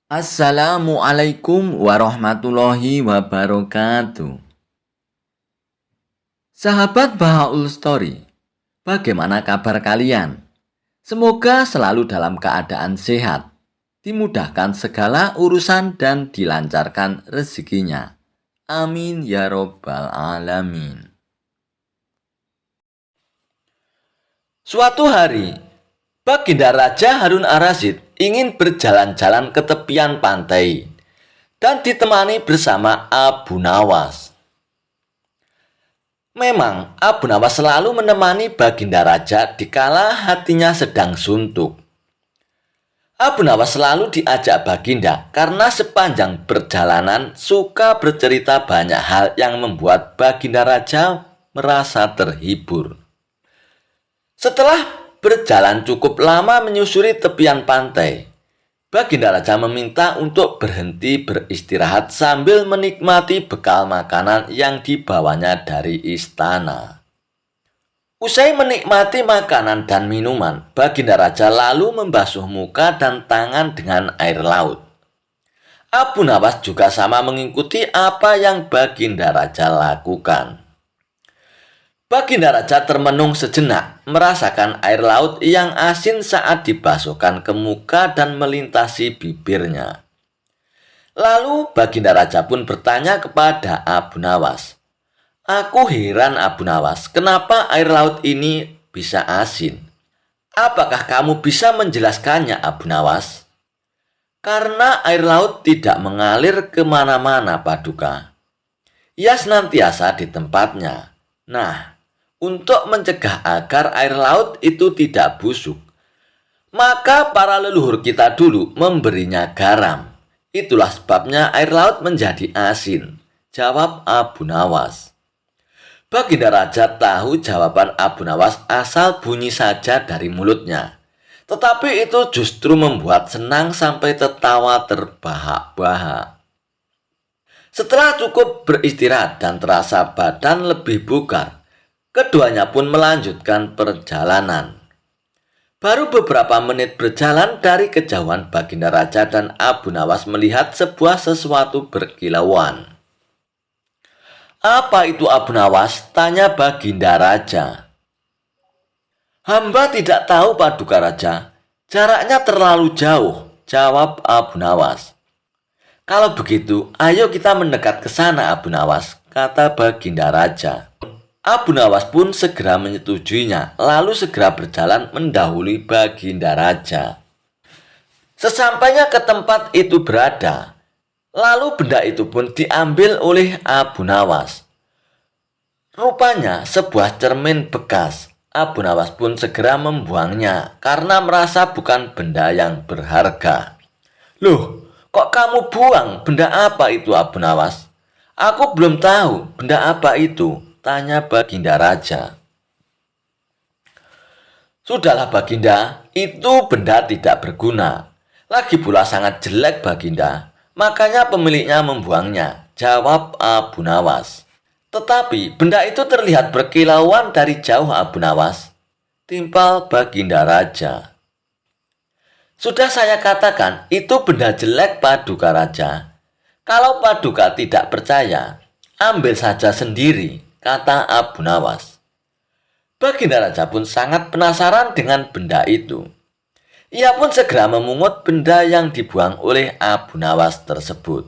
Assalamualaikum warahmatullahi wabarakatuh. Sahabat Bahaul Story, bagaimana kabar kalian? Semoga selalu dalam keadaan sehat, dimudahkan segala urusan dan dilancarkan rezekinya. Amin ya robbal alamin. Suatu hari, Baginda Raja Harun Ar-Rasyid ingin berjalan-jalan ke tepian pantai dan ditemani bersama Abu Nawas. Memang Abu Nawas selalu menemani Baginda Raja dikala hatinya sedang suntuk. Abu Nawas selalu diajak Baginda karena sepanjang perjalanan suka bercerita banyak hal yang membuat Baginda Raja merasa terhibur. Setelah berjalan cukup lama menyusuri tepian pantai, Baginda Raja meminta untuk berhenti beristirahat sambil menikmati bekal makanan yang dibawanya dari istana. Usai menikmati makanan dan minuman, Baginda Raja lalu membasuh muka dan tangan dengan air laut. Abu Nawas juga sama mengikuti apa yang Baginda Raja lakukan. Baginda Raja termenung sejenak, merasakan air laut yang asin saat dibasuhkan ke muka dan melintasi bibirnya. Lalu Baginda Raja pun bertanya kepada Abu Nawas, "Aku heran Abu Nawas, kenapa air laut ini bisa asin? Apakah kamu bisa menjelaskannya Abu Nawas?" "Karena air laut tidak mengalir kemana-mana Paduka. Ia senantiasa di tempatnya. Nah, untuk mencegah agar air laut itu tidak busuk, maka para leluhur kita dulu memberinya garam. Itulah sebabnya air laut menjadi asin," jawab Abu Nawas. Baginda Raja tahu jawaban Abu Nawas asal bunyi saja dari mulutnya, tetapi itu justru membuat senang sampai tertawa terbahak-bahak. Setelah cukup beristirahat dan terasa badan lebih bugar, keduanya pun melanjutkan perjalanan. Baru beberapa menit berjalan dari kejauhan Baginda Raja dan Abu Nawas melihat sebuah sesuatu berkilauan. "Apa itu Abu Nawas?" tanya Baginda Raja. "Hamba tidak tahu Paduka Raja. Jaraknya terlalu jauh," jawab Abu Nawas. "Kalau begitu, ayo kita mendekat ke sana Abu Nawas," kata Baginda Raja. Abu Nawas pun segera menyetujuinya, lalu segera berjalan mendahului Baginda Raja. Sesampainya ke tempat itu berada, lalu benda itu pun diambil oleh Abu Nawas. Rupanya sebuah cermin bekas. Abu Nawas pun segera membuangnya karena merasa bukan benda yang berharga. "Loh, kok kamu buang? Benda apa itu Abu Nawas?" "Aku belum tahu benda apa itu," tanya Baginda Raja. "Sudahlah Baginda, itu benda tidak berguna. Lagi pula sangat jelek Baginda, makanya pemiliknya membuangnya," jawab Abu Nawas. "Tetapi benda itu terlihat berkilauan dari jauh Abu Nawas," timpal Baginda Raja. "Sudah saya katakan itu benda jelek Paduka Raja. Kalau Paduka tidak percaya, ambil saja sendiri," kata Abu Nawas. Baginda Raja pun sangat penasaran dengan benda itu. Ia pun segera memungut benda yang dibuang oleh Abu Nawas tersebut.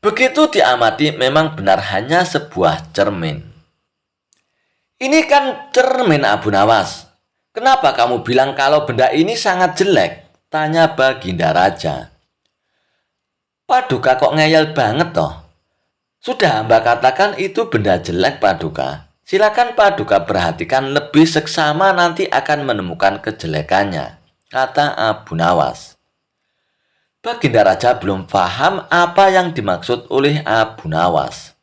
Begitu diamati, memang benar hanya sebuah cermin. "Ini kan cermin Abu Nawas. Kenapa kamu bilang kalau benda ini sangat jelek?" tanya Baginda Raja. "Paduka kok ngeyel banget toh? Sudah hamba katakan itu benda jelek Paduka. Silakan Paduka perhatikan lebih seksama, nanti akan menemukan kejelekannya," kata Abu Nawas. Baginda Raja belum paham apa yang dimaksud oleh Abu Nawas.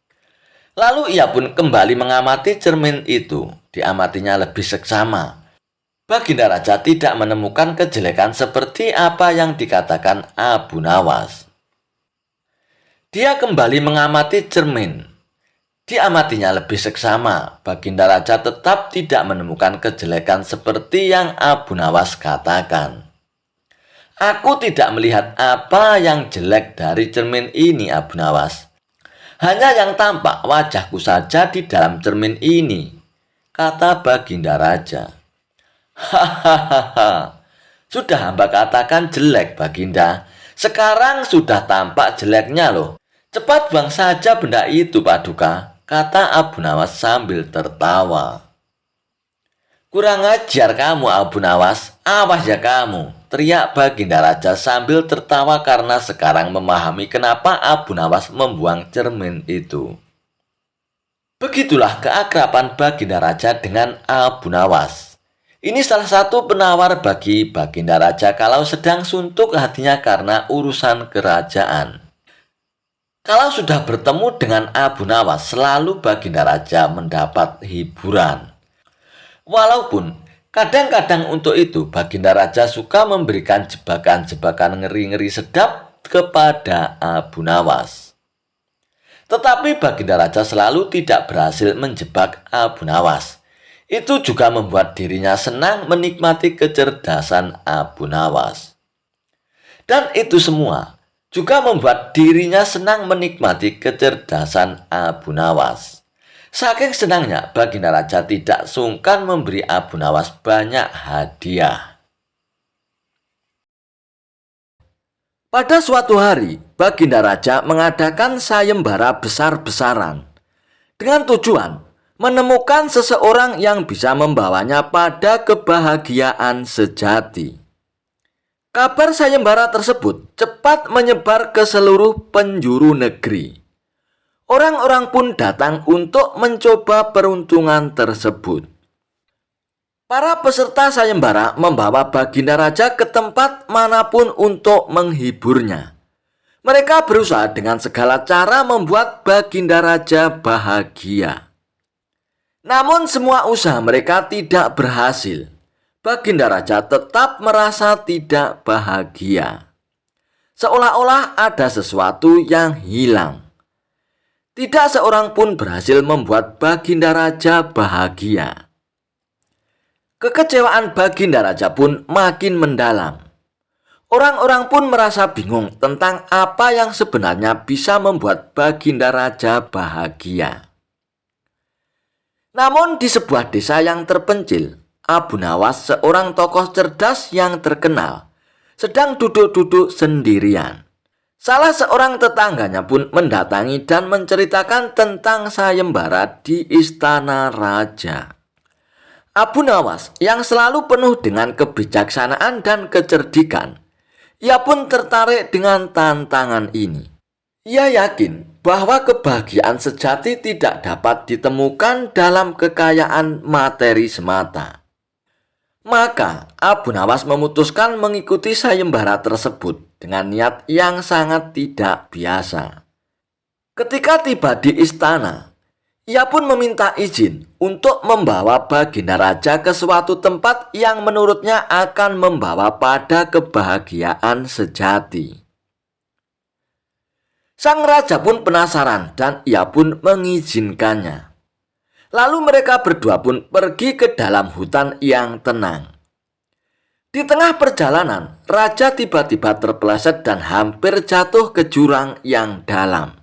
Lalu ia pun kembali mengamati cermin itu. Diamatinya lebih seksama. Baginda Raja tidak menemukan kejelekan seperti apa yang dikatakan Abu Nawas. Dia kembali mengamati cermin. Diamatinya lebih seksama. Baginda Raja tetap tidak menemukan kejelekan seperti yang Abu Nawas katakan. Aku tidak melihat apa yang jelek dari cermin ini, Abu Nawas. Hanya yang tampak wajahku saja di dalam cermin ini, kata Baginda Raja. Hahaha, sudah hamba katakan jelek, Baginda. Sekarang sudah tampak jeleknya loh. Cepat buang saja benda itu, Paduka, kata Abu Nawas sambil tertawa. Kurang ajar kamu, Abu Nawas. Awas ya kamu, teriak Baginda Raja sambil tertawa karena sekarang memahami kenapa Abu Nawas membuang cermin itu. Begitulah keakraban Baginda Raja dengan Abu Nawas. Ini salah satu penawar bagi Baginda Raja kalau sedang suntuk hatinya karena urusan kerajaan. Kalau sudah bertemu dengan Abu Nawas, selalu Baginda Raja mendapat hiburan. Walaupun kadang-kadang untuk itu Baginda Raja suka memberikan jebakan-jebakan ngeri-ngeri sedap kepada Abu Nawas. Tetapi Baginda Raja selalu tidak berhasil menjebak Abu Nawas. Itu juga membuat dirinya senang menikmati kecerdasan Abu Nawas. Dan itu semua juga membuat dirinya senang menikmati kecerdasan Abu Nawas. Saking senangnya, Baginda Raja tidak sungkan memberi Abu Nawas banyak hadiah. Pada suatu hari, Baginda Raja mengadakan sayembara besar-besaran dengan tujuan menemukan seseorang yang bisa membawanya pada kebahagiaan sejati. Kabar sayembara tersebut cepat menyebar ke seluruh penjuru negeri. Orang-orang pun datang untuk mencoba peruntungan tersebut. Para peserta sayembara membawa Baginda Raja ke tempat manapun untuk menghiburnya. Mereka berusaha dengan segala cara membuat Baginda Raja bahagia. Namun semua usaha mereka tidak berhasil. Baginda Raja tetap merasa tidak bahagia. Seolah-olah ada sesuatu yang hilang. Tidak seorang pun berhasil membuat Baginda Raja bahagia. Kekecewaan Baginda Raja pun makin mendalam. Orang-orang pun merasa bingung tentang apa yang sebenarnya bisa membuat Baginda Raja bahagia. Namun di sebuah desa yang terpencil, Abu Nawas, seorang tokoh cerdas yang terkenal, sedang duduk-duduk sendirian. Salah seorang tetangganya pun mendatangi dan menceritakan tentang sayembara di istana raja. Abu Nawas yang selalu penuh dengan kebijaksanaan dan kecerdikan, ia pun tertarik dengan tantangan ini. Ia yakin bahwa kebahagiaan sejati tidak dapat ditemukan dalam kekayaan materi semata. Maka Abu Nawas memutuskan mengikuti sayembara tersebut dengan niat yang sangat tidak biasa. Ketika tiba di istana, ia pun meminta izin untuk membawa Baginda Raja ke suatu tempat yang menurutnya akan membawa pada kebahagiaan sejati. Sang raja pun penasaran dan ia pun mengizinkannya. Lalu mereka berdua pun pergi ke dalam hutan yang tenang. Di tengah perjalanan, raja tiba-tiba terpeleset dan hampir jatuh ke jurang yang dalam.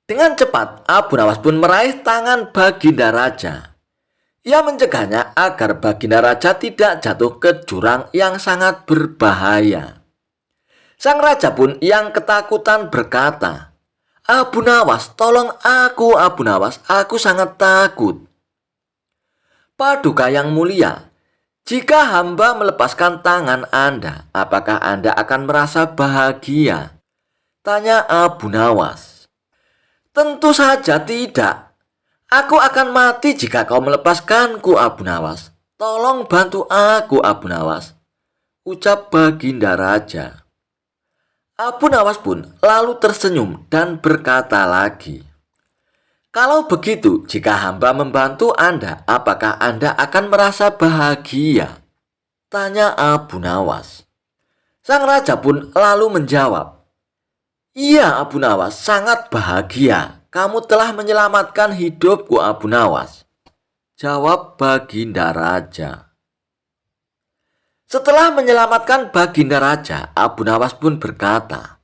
Dengan cepat, Abu Nawas pun meraih tangan Baginda Raja. Ia mencegahnya agar Baginda Raja tidak jatuh ke jurang yang sangat berbahaya. Sang raja pun yang ketakutan berkata, "Abu Nawas, tolong aku, Abu Nawas, aku sangat takut." "Paduka yang mulia, jika hamba melepaskan tangan Anda, apakah Anda akan merasa bahagia?" tanya Abu Nawas. "Tentu saja tidak. Aku akan mati jika kau melepaskanku, Abu Nawas. Tolong bantu aku, Abu Nawas," ucap Baginda Raja. Abu Nawas pun lalu tersenyum dan berkata lagi, "Kalau begitu, jika hamba membantu Anda, apakah Anda akan merasa bahagia?" tanya Abu Nawas. Sang raja pun lalu menjawab, "Iya Abu Nawas, sangat bahagia. Kamu telah menyelamatkan hidupku Abu Nawas," jawab Baginda Raja. Setelah menyelamatkan Baginda Raja, Abu Nawas pun berkata,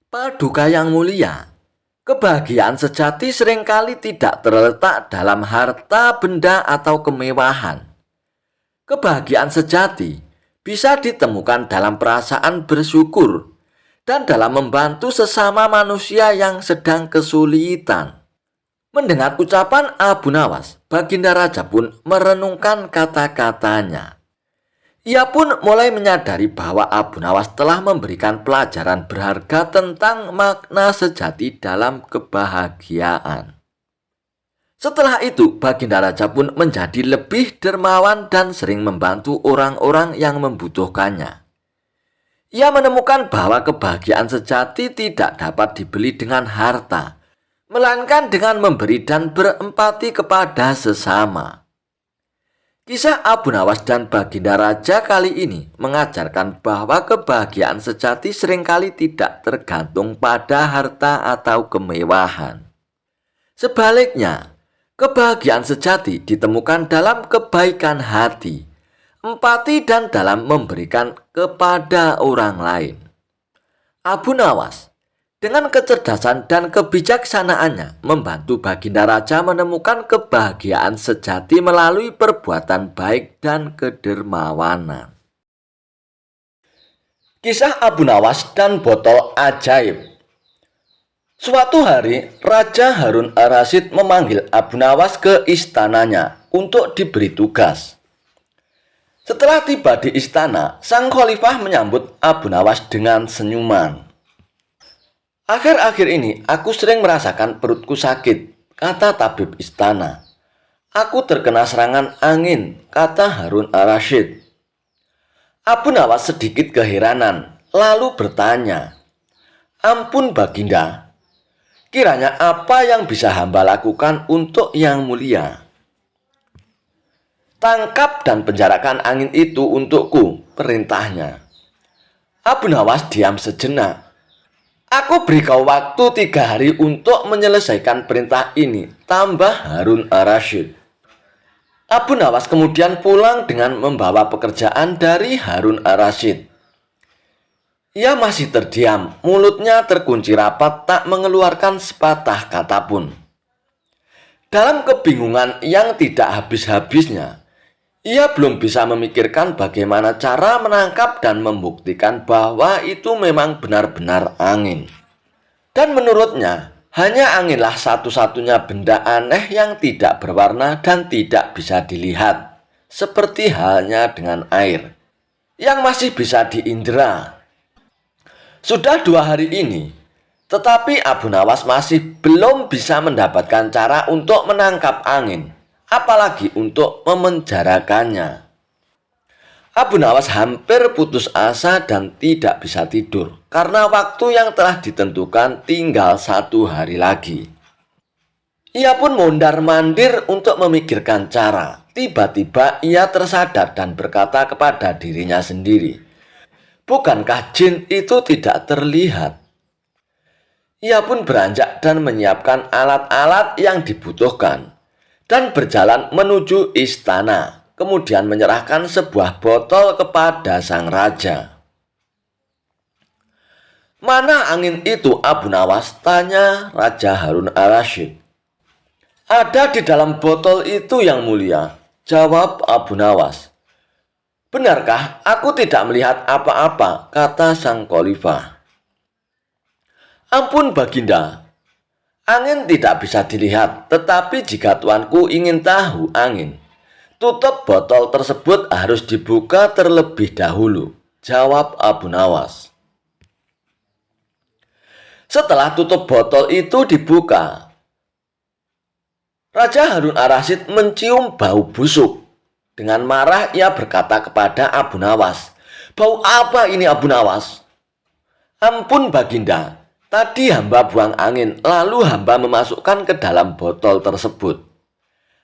"Paduka yang mulia, kebahagiaan sejati seringkali tidak terletak dalam harta, benda, atau kemewahan. Kebahagiaan sejati bisa ditemukan dalam perasaan bersyukur dan dalam membantu sesama manusia yang sedang kesulitan." Mendengar ucapan Abu Nawas, Baginda Raja pun merenungkan kata-katanya. Ia pun mulai menyadari bahwa Abu Nawas telah memberikan pelajaran berharga tentang makna sejati dalam kebahagiaan. Setelah itu, Baginda Raja pun menjadi lebih dermawan dan sering membantu orang-orang yang membutuhkannya. Ia menemukan bahwa kebahagiaan sejati tidak dapat dibeli dengan harta, melainkan dengan memberi dan berempati kepada sesama. Kisah Abu Nawas dan Baginda Raja kali ini mengajarkan bahwa kebahagiaan sejati seringkali tidak tergantung pada harta atau kemewahan. Sebaliknya, kebahagiaan sejati ditemukan dalam kebaikan hati, empati, dan dalam memberikan kepada orang lain. Abu Nawas dengan kecerdasan dan kebijaksanaannya membantu Baginda Raja menemukan kebahagiaan sejati melalui perbuatan baik dan kedermawanan. Kisah Abu Nawas dan botol ajaib. Suatu hari, Raja Harun ar-Rasyid memanggil Abu Nawas ke istananya untuk diberi tugas. Setelah tiba di istana, sang khalifah menyambut Abu Nawas dengan senyuman. "Akhir-akhir ini aku sering merasakan perutku sakit," kata tabib istana. "Aku terkena serangan angin," kata Harun ar-Rasyid. Abu Nawas sedikit keheranan, lalu bertanya, "Ampun Baginda, kiranya apa yang bisa hamba lakukan untuk yang mulia?" "Tangkap dan penjarakan angin itu untukku," perintahnya. Abu Nawas diam sejenak. "Aku beri kau waktu 3 hari untuk menyelesaikan perintah ini," tambah Harun ar-Rasyid. Abu Nawas kemudian pulang dengan membawa pekerjaan dari Harun ar-Rasyid. Ia masih terdiam, mulutnya terkunci rapat, tak mengeluarkan sepatah kata pun. Dalam kebingungan yang tidak habis-habisnya, ia belum bisa memikirkan bagaimana cara menangkap dan membuktikan bahwa itu memang benar-benar angin. Dan menurutnya, hanya anginlah satu-satunya benda aneh yang tidak berwarna dan tidak bisa dilihat, seperti halnya dengan air, yang masih bisa diindera. Sudah 2 hari ini, tetapi Abu Nawas masih belum bisa mendapatkan cara untuk menangkap angin, apalagi untuk memenjarakannya. Abu Nawas hampir putus asa dan tidak bisa tidur karena waktu yang telah ditentukan tinggal 1 hari lagi. Ia pun mondar-mandir untuk memikirkan cara. Tiba-tiba ia tersadar dan berkata kepada dirinya sendiri, "Bukankah jin itu tidak terlihat?" Ia pun beranjak dan menyiapkan alat-alat yang dibutuhkan dan berjalan menuju istana, kemudian menyerahkan sebuah botol kepada sang raja. "Mana angin itu, Abu Nawas?" tanya Raja Harun ar-Rasyid. "Ada di dalam botol itu, yang mulia," jawab Abu Nawas. "Benarkah aku tidak melihat apa-apa?" kata sang khalifah. "Ampun Baginda, angin tidak bisa dilihat, tetapi jika tuanku ingin tahu angin, tutup botol tersebut harus dibuka terlebih dahulu," jawab Abu Nawas. Setelah tutup botol itu dibuka, Raja Harun ar-Rasyid mencium bau busuk. Dengan marah ia berkata kepada Abu Nawas, "Bau apa ini, Abu Nawas?" "Ampun Baginda, tadi hamba buang angin, lalu hamba memasukkan ke dalam botol tersebut.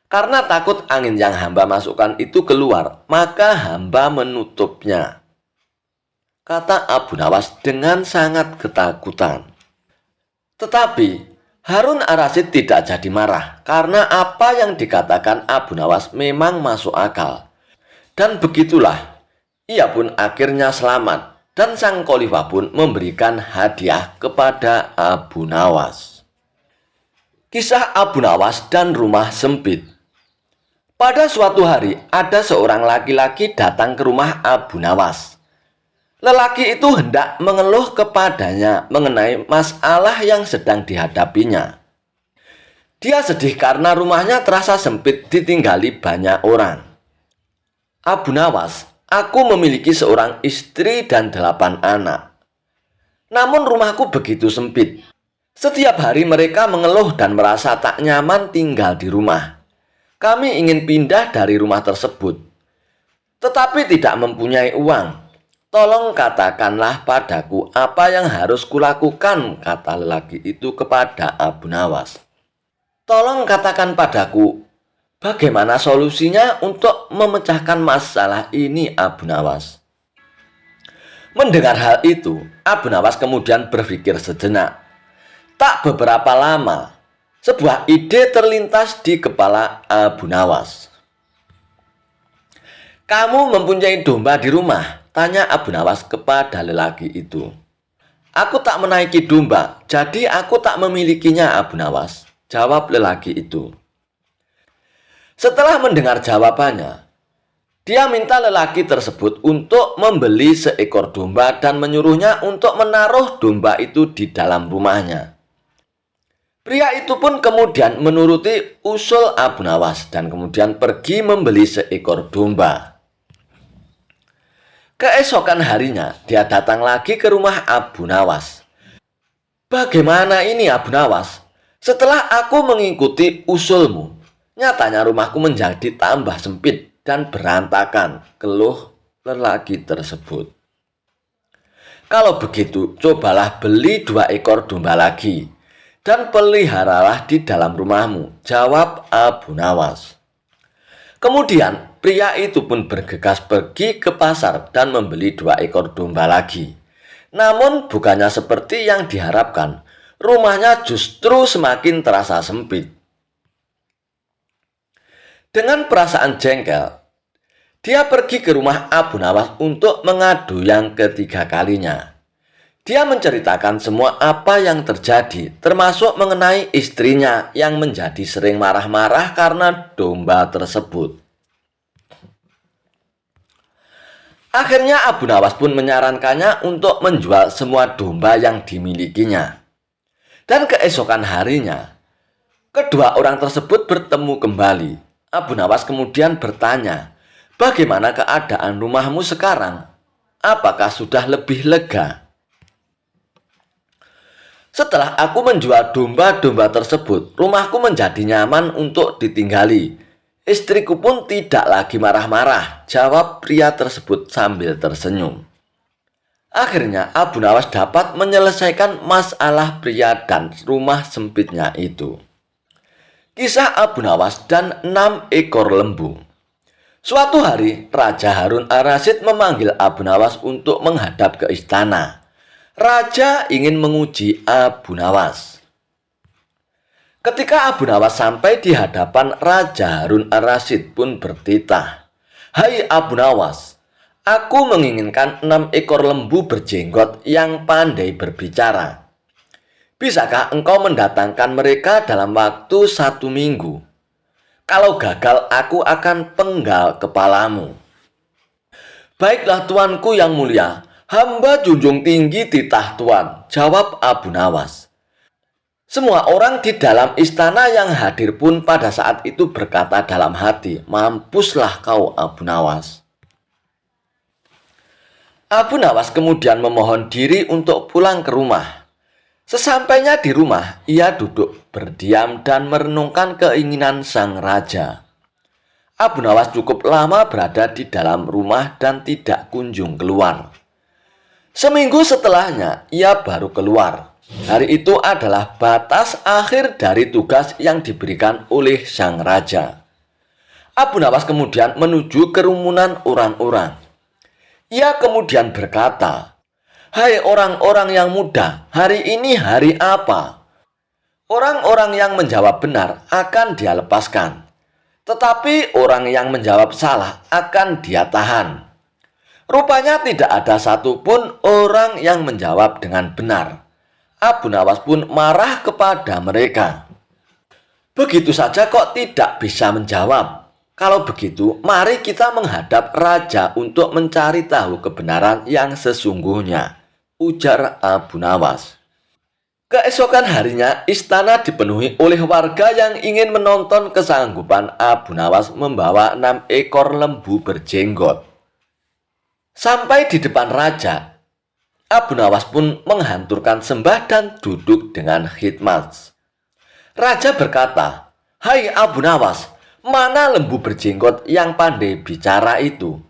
Karena takut angin yang hamba masukkan itu keluar, maka hamba menutupnya," kata Abu Nawas dengan sangat ketakutan. Tetapi Harun ar-Rasyid tidak jadi marah, karena apa yang dikatakan Abu Nawas memang masuk akal. Dan begitulah Ia pun akhirnya selamat dan sang khalifah pun memberikan hadiah kepada Abu Nawas. Kisah Abu Nawas dan rumah sempit. Pada suatu hari, ada seorang laki-laki datang ke rumah Abu Nawas. Lelaki itu hendak mengeluh kepadanya mengenai masalah yang sedang dihadapinya. Dia sedih karena rumahnya terasa sempit ditinggali banyak orang. Abu Nawas, aku memiliki seorang istri dan 8 anak. Namun rumahku begitu sempit. Setiap hari mereka mengeluh dan merasa tak nyaman tinggal di rumah. Kami ingin pindah dari rumah tersebut, tetapi tidak mempunyai uang. Tolong katakanlah padaku apa yang harus kulakukan, kata lelaki itu kepada Abu Nawas. Tolong katakan padaku, bagaimana solusinya untuk memecahkan masalah ini, Abu Nawas. Mendengar hal itu, Abu Nawas kemudian berpikir sejenak. Tak beberapa lama, sebuah ide terlintas di kepala Abu Nawas. Kamu mempunyai domba di rumah? Tanya Abu Nawas kepada lelaki itu. Aku tak menaiki domba, jadi aku tak memilikinya, Abu Nawas, jawab lelaki itu. Setelah mendengar jawabannya, dia minta lelaki tersebut untuk membeli seekor domba dan menyuruhnya untuk menaruh domba itu di dalam rumahnya. Pria itu pun kemudian menuruti usul Abu Nawas dan kemudian pergi membeli seekor domba. Keesokan harinya, dia datang lagi ke rumah Abu Nawas. Bagaimana ini, Abu Nawas? Setelah aku mengikuti usulmu, nyatanya rumahku menjadi tambah sempit dan berantakan, keluh lelaki tersebut. Kalau begitu, cobalah beli 2 ekor domba lagi dan peliharalah di dalam rumahmu, jawab Abu Nawas. Kemudian pria itu pun bergegas pergi ke pasar dan membeli 2 ekor domba lagi. Namun bukannya seperti yang diharapkan, rumahnya justru semakin terasa sempit. Dengan perasaan jengkel, dia pergi ke rumah Abu Nawas untuk mengadu yang ketiga kalinya. Dia menceritakan semua apa yang terjadi, termasuk mengenai istrinya yang menjadi sering marah-marah karena domba tersebut. Akhirnya Abu Nawas pun menyarankannya untuk menjual semua domba yang dimilikinya. Dan keesokan harinya, kedua orang tersebut bertemu kembali. Abu Nawas kemudian bertanya, bagaimana keadaan rumahmu sekarang? Apakah sudah lebih lega? Setelah aku menjual domba-domba tersebut, rumahku menjadi nyaman untuk ditinggali. Istriku pun tidak lagi marah-marah, jawab pria tersebut sambil tersenyum. Akhirnya Abu Nawas dapat menyelesaikan masalah pria dan rumah sempitnya itu. Kisah Abu Nawas dan 6 ekor lembu. Suatu hari, Raja Harun ar-Rasyid memanggil Abu Nawas untuk menghadap ke istana. Raja ingin menguji Abu Nawas. Ketika Abu Nawas sampai di hadapan Raja Harun ar-Rasyid pun bertitah, "Hai Abu Nawas, aku menginginkan 6 ekor lembu berjenggot yang pandai berbicara. Bisakah engkau mendatangkan mereka dalam waktu 1 minggu? Kalau gagal, aku akan penggal kepalamu." "Baiklah tuanku yang mulia, hamba junjung tinggi titah tuan," jawab Abu Nawas. Semua orang di dalam istana yang hadir pun pada saat itu berkata dalam hati, "Mampuslah kau Abu Nawas." Abu Nawas kemudian memohon diri untuk pulang ke rumah. Sesampainya di rumah, ia duduk berdiam dan merenungkan keinginan sang raja. Abu Nawas cukup lama berada di dalam rumah dan tidak kunjung keluar. Seminggu setelahnya, ia baru keluar. Hari itu adalah batas akhir dari tugas yang diberikan oleh sang raja. Abu Nawas kemudian menuju kerumunan orang-orang. Ia kemudian berkata, "Hai orang-orang yang muda, hari ini hari apa?" Orang-orang yang menjawab benar akan dia lepaskan, tetapi orang yang menjawab salah akan dia tahan. Rupanya tidak ada satupun orang yang menjawab dengan benar. Abu Nawas pun marah kepada mereka. Begitu saja kok tidak bisa menjawab? Kalau begitu, mari kita menghadap raja untuk mencari tahu kebenaran yang sesungguhnya, ujar Abu Nawas. Keesokan harinya, istana dipenuhi oleh warga yang ingin menonton kesanggupan Abu Nawas membawa 6 ekor lembu berjenggot. Sampai di depan raja, Abu Nawas pun menghanturkan sembah dan duduk dengan khidmat. Raja berkata, "Hai Abu Nawas, mana lembu berjenggot yang pandai bicara itu?"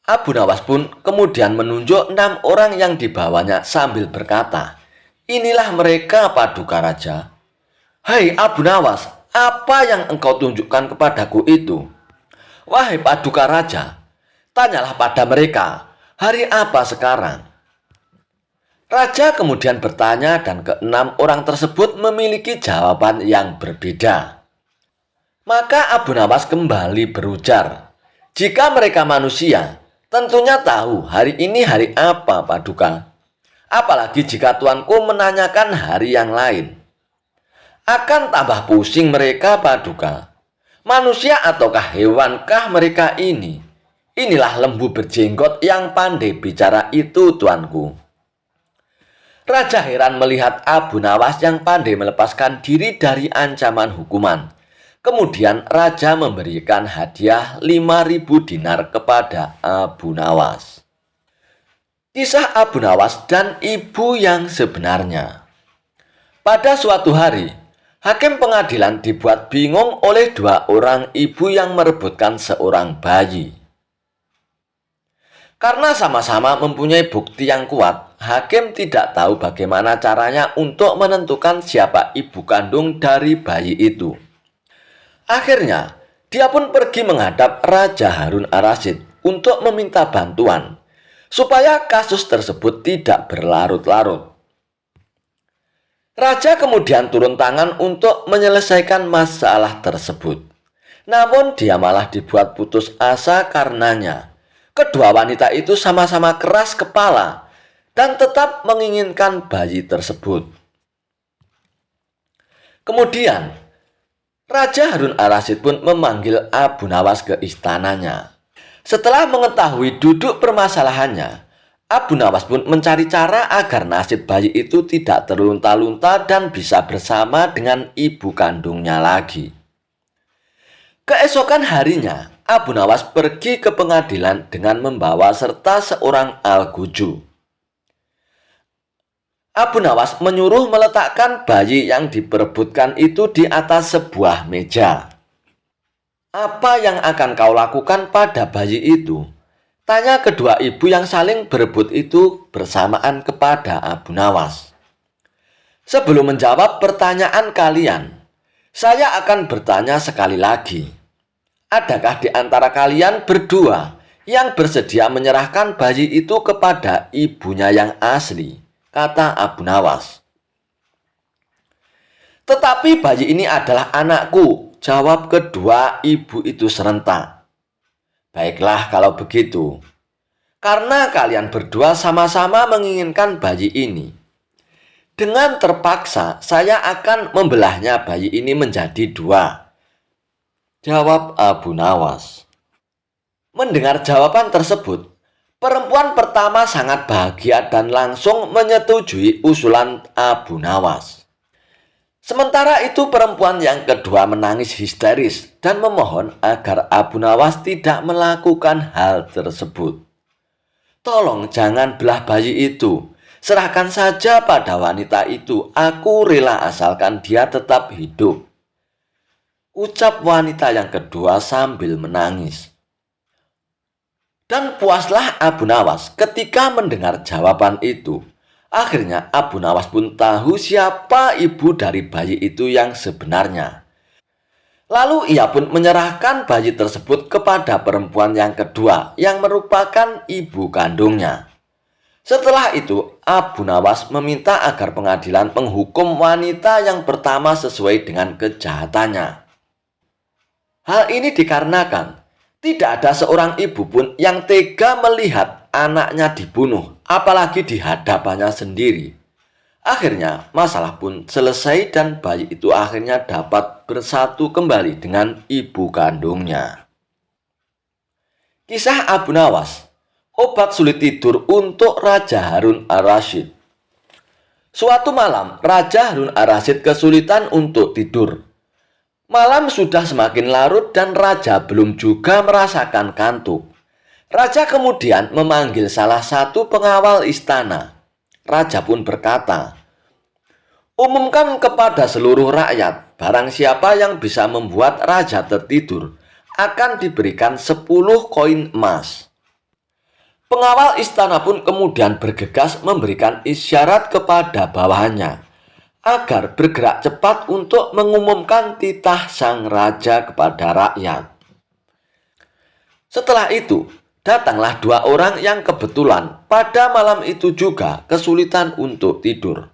Abu Nawas pun kemudian menunjuk 6 orang yang dibawanya sambil berkata, "Inilah mereka, Paduka Raja." "Hai Abu Nawas, apa yang engkau tunjukkan kepadaku itu?" "Wahai Paduka Raja, tanyalah pada mereka, hari apa sekarang?" Raja kemudian bertanya dan ke-6 orang tersebut memiliki jawaban yang berbeda. Maka Abu Nawas kembali berujar, "Jika mereka manusia, tentunya tahu hari ini hari apa, Paduka. Apalagi jika tuanku menanyakan hari yang lain. Akan tambah pusing mereka, Paduka. Manusia ataukah hewankah mereka ini? Inilah lembu berjenggot yang pandai bicara itu, tuanku." Raja heran melihat Abu Nawas yang pandai melepaskan diri dari ancaman hukuman. Kemudian raja memberikan hadiah 5.000 dinar kepada Abu Nawas. Kisah Abu Nawas dan ibu yang sebenarnya. Pada suatu hari, hakim pengadilan dibuat bingung oleh 2 orang ibu yang merebutkan seorang bayi. Karena sama-sama mempunyai bukti yang kuat, hakim tidak tahu bagaimana caranya untuk menentukan siapa ibu kandung dari bayi itu. Akhirnya, dia pun pergi menghadap Raja Harun Ar-Rasyid untuk meminta bantuan supaya kasus tersebut tidak berlarut-larut. Raja kemudian turun tangan untuk menyelesaikan masalah tersebut. Namun dia malah dibuat putus asa karenanya. Kedua wanita itu sama-sama keras kepala dan tetap menginginkan bayi tersebut. Kemudian, Raja Harun Ar-Rasyid pun memanggil Abu Nawas ke istananya. Setelah mengetahui duduk permasalahannya, Abu Nawas pun mencari cara agar nasib bayi itu tidak terlunta-lunta dan bisa bersama dengan ibu kandungnya lagi. Keesokan harinya, Abu Nawas pergi ke pengadilan dengan membawa serta seorang al-Guju. Abu Nawas menyuruh meletakkan bayi yang diperebutkan itu di atas sebuah meja. "Apa yang akan kau lakukan pada bayi itu?" tanya kedua ibu yang saling berebut itu bersamaan kepada Abu Nawas. "Sebelum menjawab pertanyaan kalian, saya akan bertanya sekali lagi. Adakah di antara kalian berdua yang bersedia menyerahkan bayi itu kepada ibunya yang asli?" kata Abu Nawas. "Tetapi bayi ini adalah anakku," jawab kedua ibu itu serentak. "Baiklah kalau begitu. Karena kalian berdua sama-sama menginginkan bayi ini, dengan terpaksa saya akan membelahnya bayi ini menjadi 2, jawab Abu Nawas. Mendengar jawaban tersebut, perempuan pertama sangat bahagia dan langsung menyetujui usulan Abu Nawas. Sementara itu perempuan yang kedua menangis histeris dan memohon agar Abu Nawas tidak melakukan hal tersebut. "Tolong jangan belah bayi itu. Serahkan saja pada wanita itu. Aku rela asalkan dia tetap hidup," ucap wanita yang kedua sambil menangis. Dan puaslah Abu Nawas ketika mendengar jawaban itu. Akhirnya Abu Nawas pun tahu siapa ibu dari bayi itu yang sebenarnya. Lalu ia pun menyerahkan bayi tersebut kepada perempuan yang kedua yang merupakan ibu kandungnya. Setelah itu, Abu Nawas meminta agar pengadilan menghukum wanita yang pertama sesuai dengan kejahatannya. Hal ini dikarenakan Tidak ada seorang ibu pun yang tega melihat anaknya dibunuh, apalagi di hadapannya sendiri. Akhirnya masalah pun selesai dan bayi itu akhirnya dapat bersatu kembali dengan ibu kandungnya. Kisah Abu Nawas, obat sulit tidur untuk Raja Harun Ar-Rasyid. Suatu malam, Raja Harun Ar-Rasyid kesulitan untuk tidur. Malam sudah semakin larut dan Raja belum juga merasakan kantuk. Raja kemudian memanggil salah satu pengawal istana. Raja pun berkata, "Umumkan kepada seluruh rakyat, barang siapa yang bisa membuat raja tertidur, akan diberikan 10 koin emas." Pengawal istana pun kemudian bergegas memberikan isyarat kepada bawahannya agar bergerak cepat untuk mengumumkan titah sang raja kepada rakyat. Setelah itu, datanglah 2 orang yang kebetulan pada malam itu juga kesulitan untuk tidur.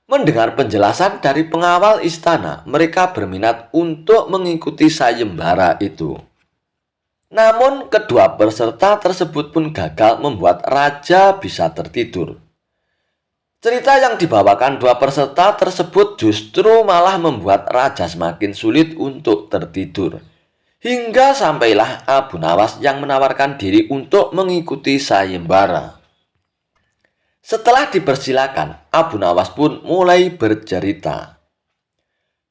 Mendengar penjelasan dari pengawal istana, mereka berminat untuk mengikuti sayembara itu. Namun, kedua peserta tersebut pun gagal membuat raja bisa tertidur. Cerita yang dibawakan 2 peserta tersebut justru malah membuat raja semakin sulit untuk tertidur. Hingga sampailah Abu Nawas yang menawarkan diri untuk mengikuti sayembara. Setelah dipersilakan, Abu Nawas pun mulai bercerita.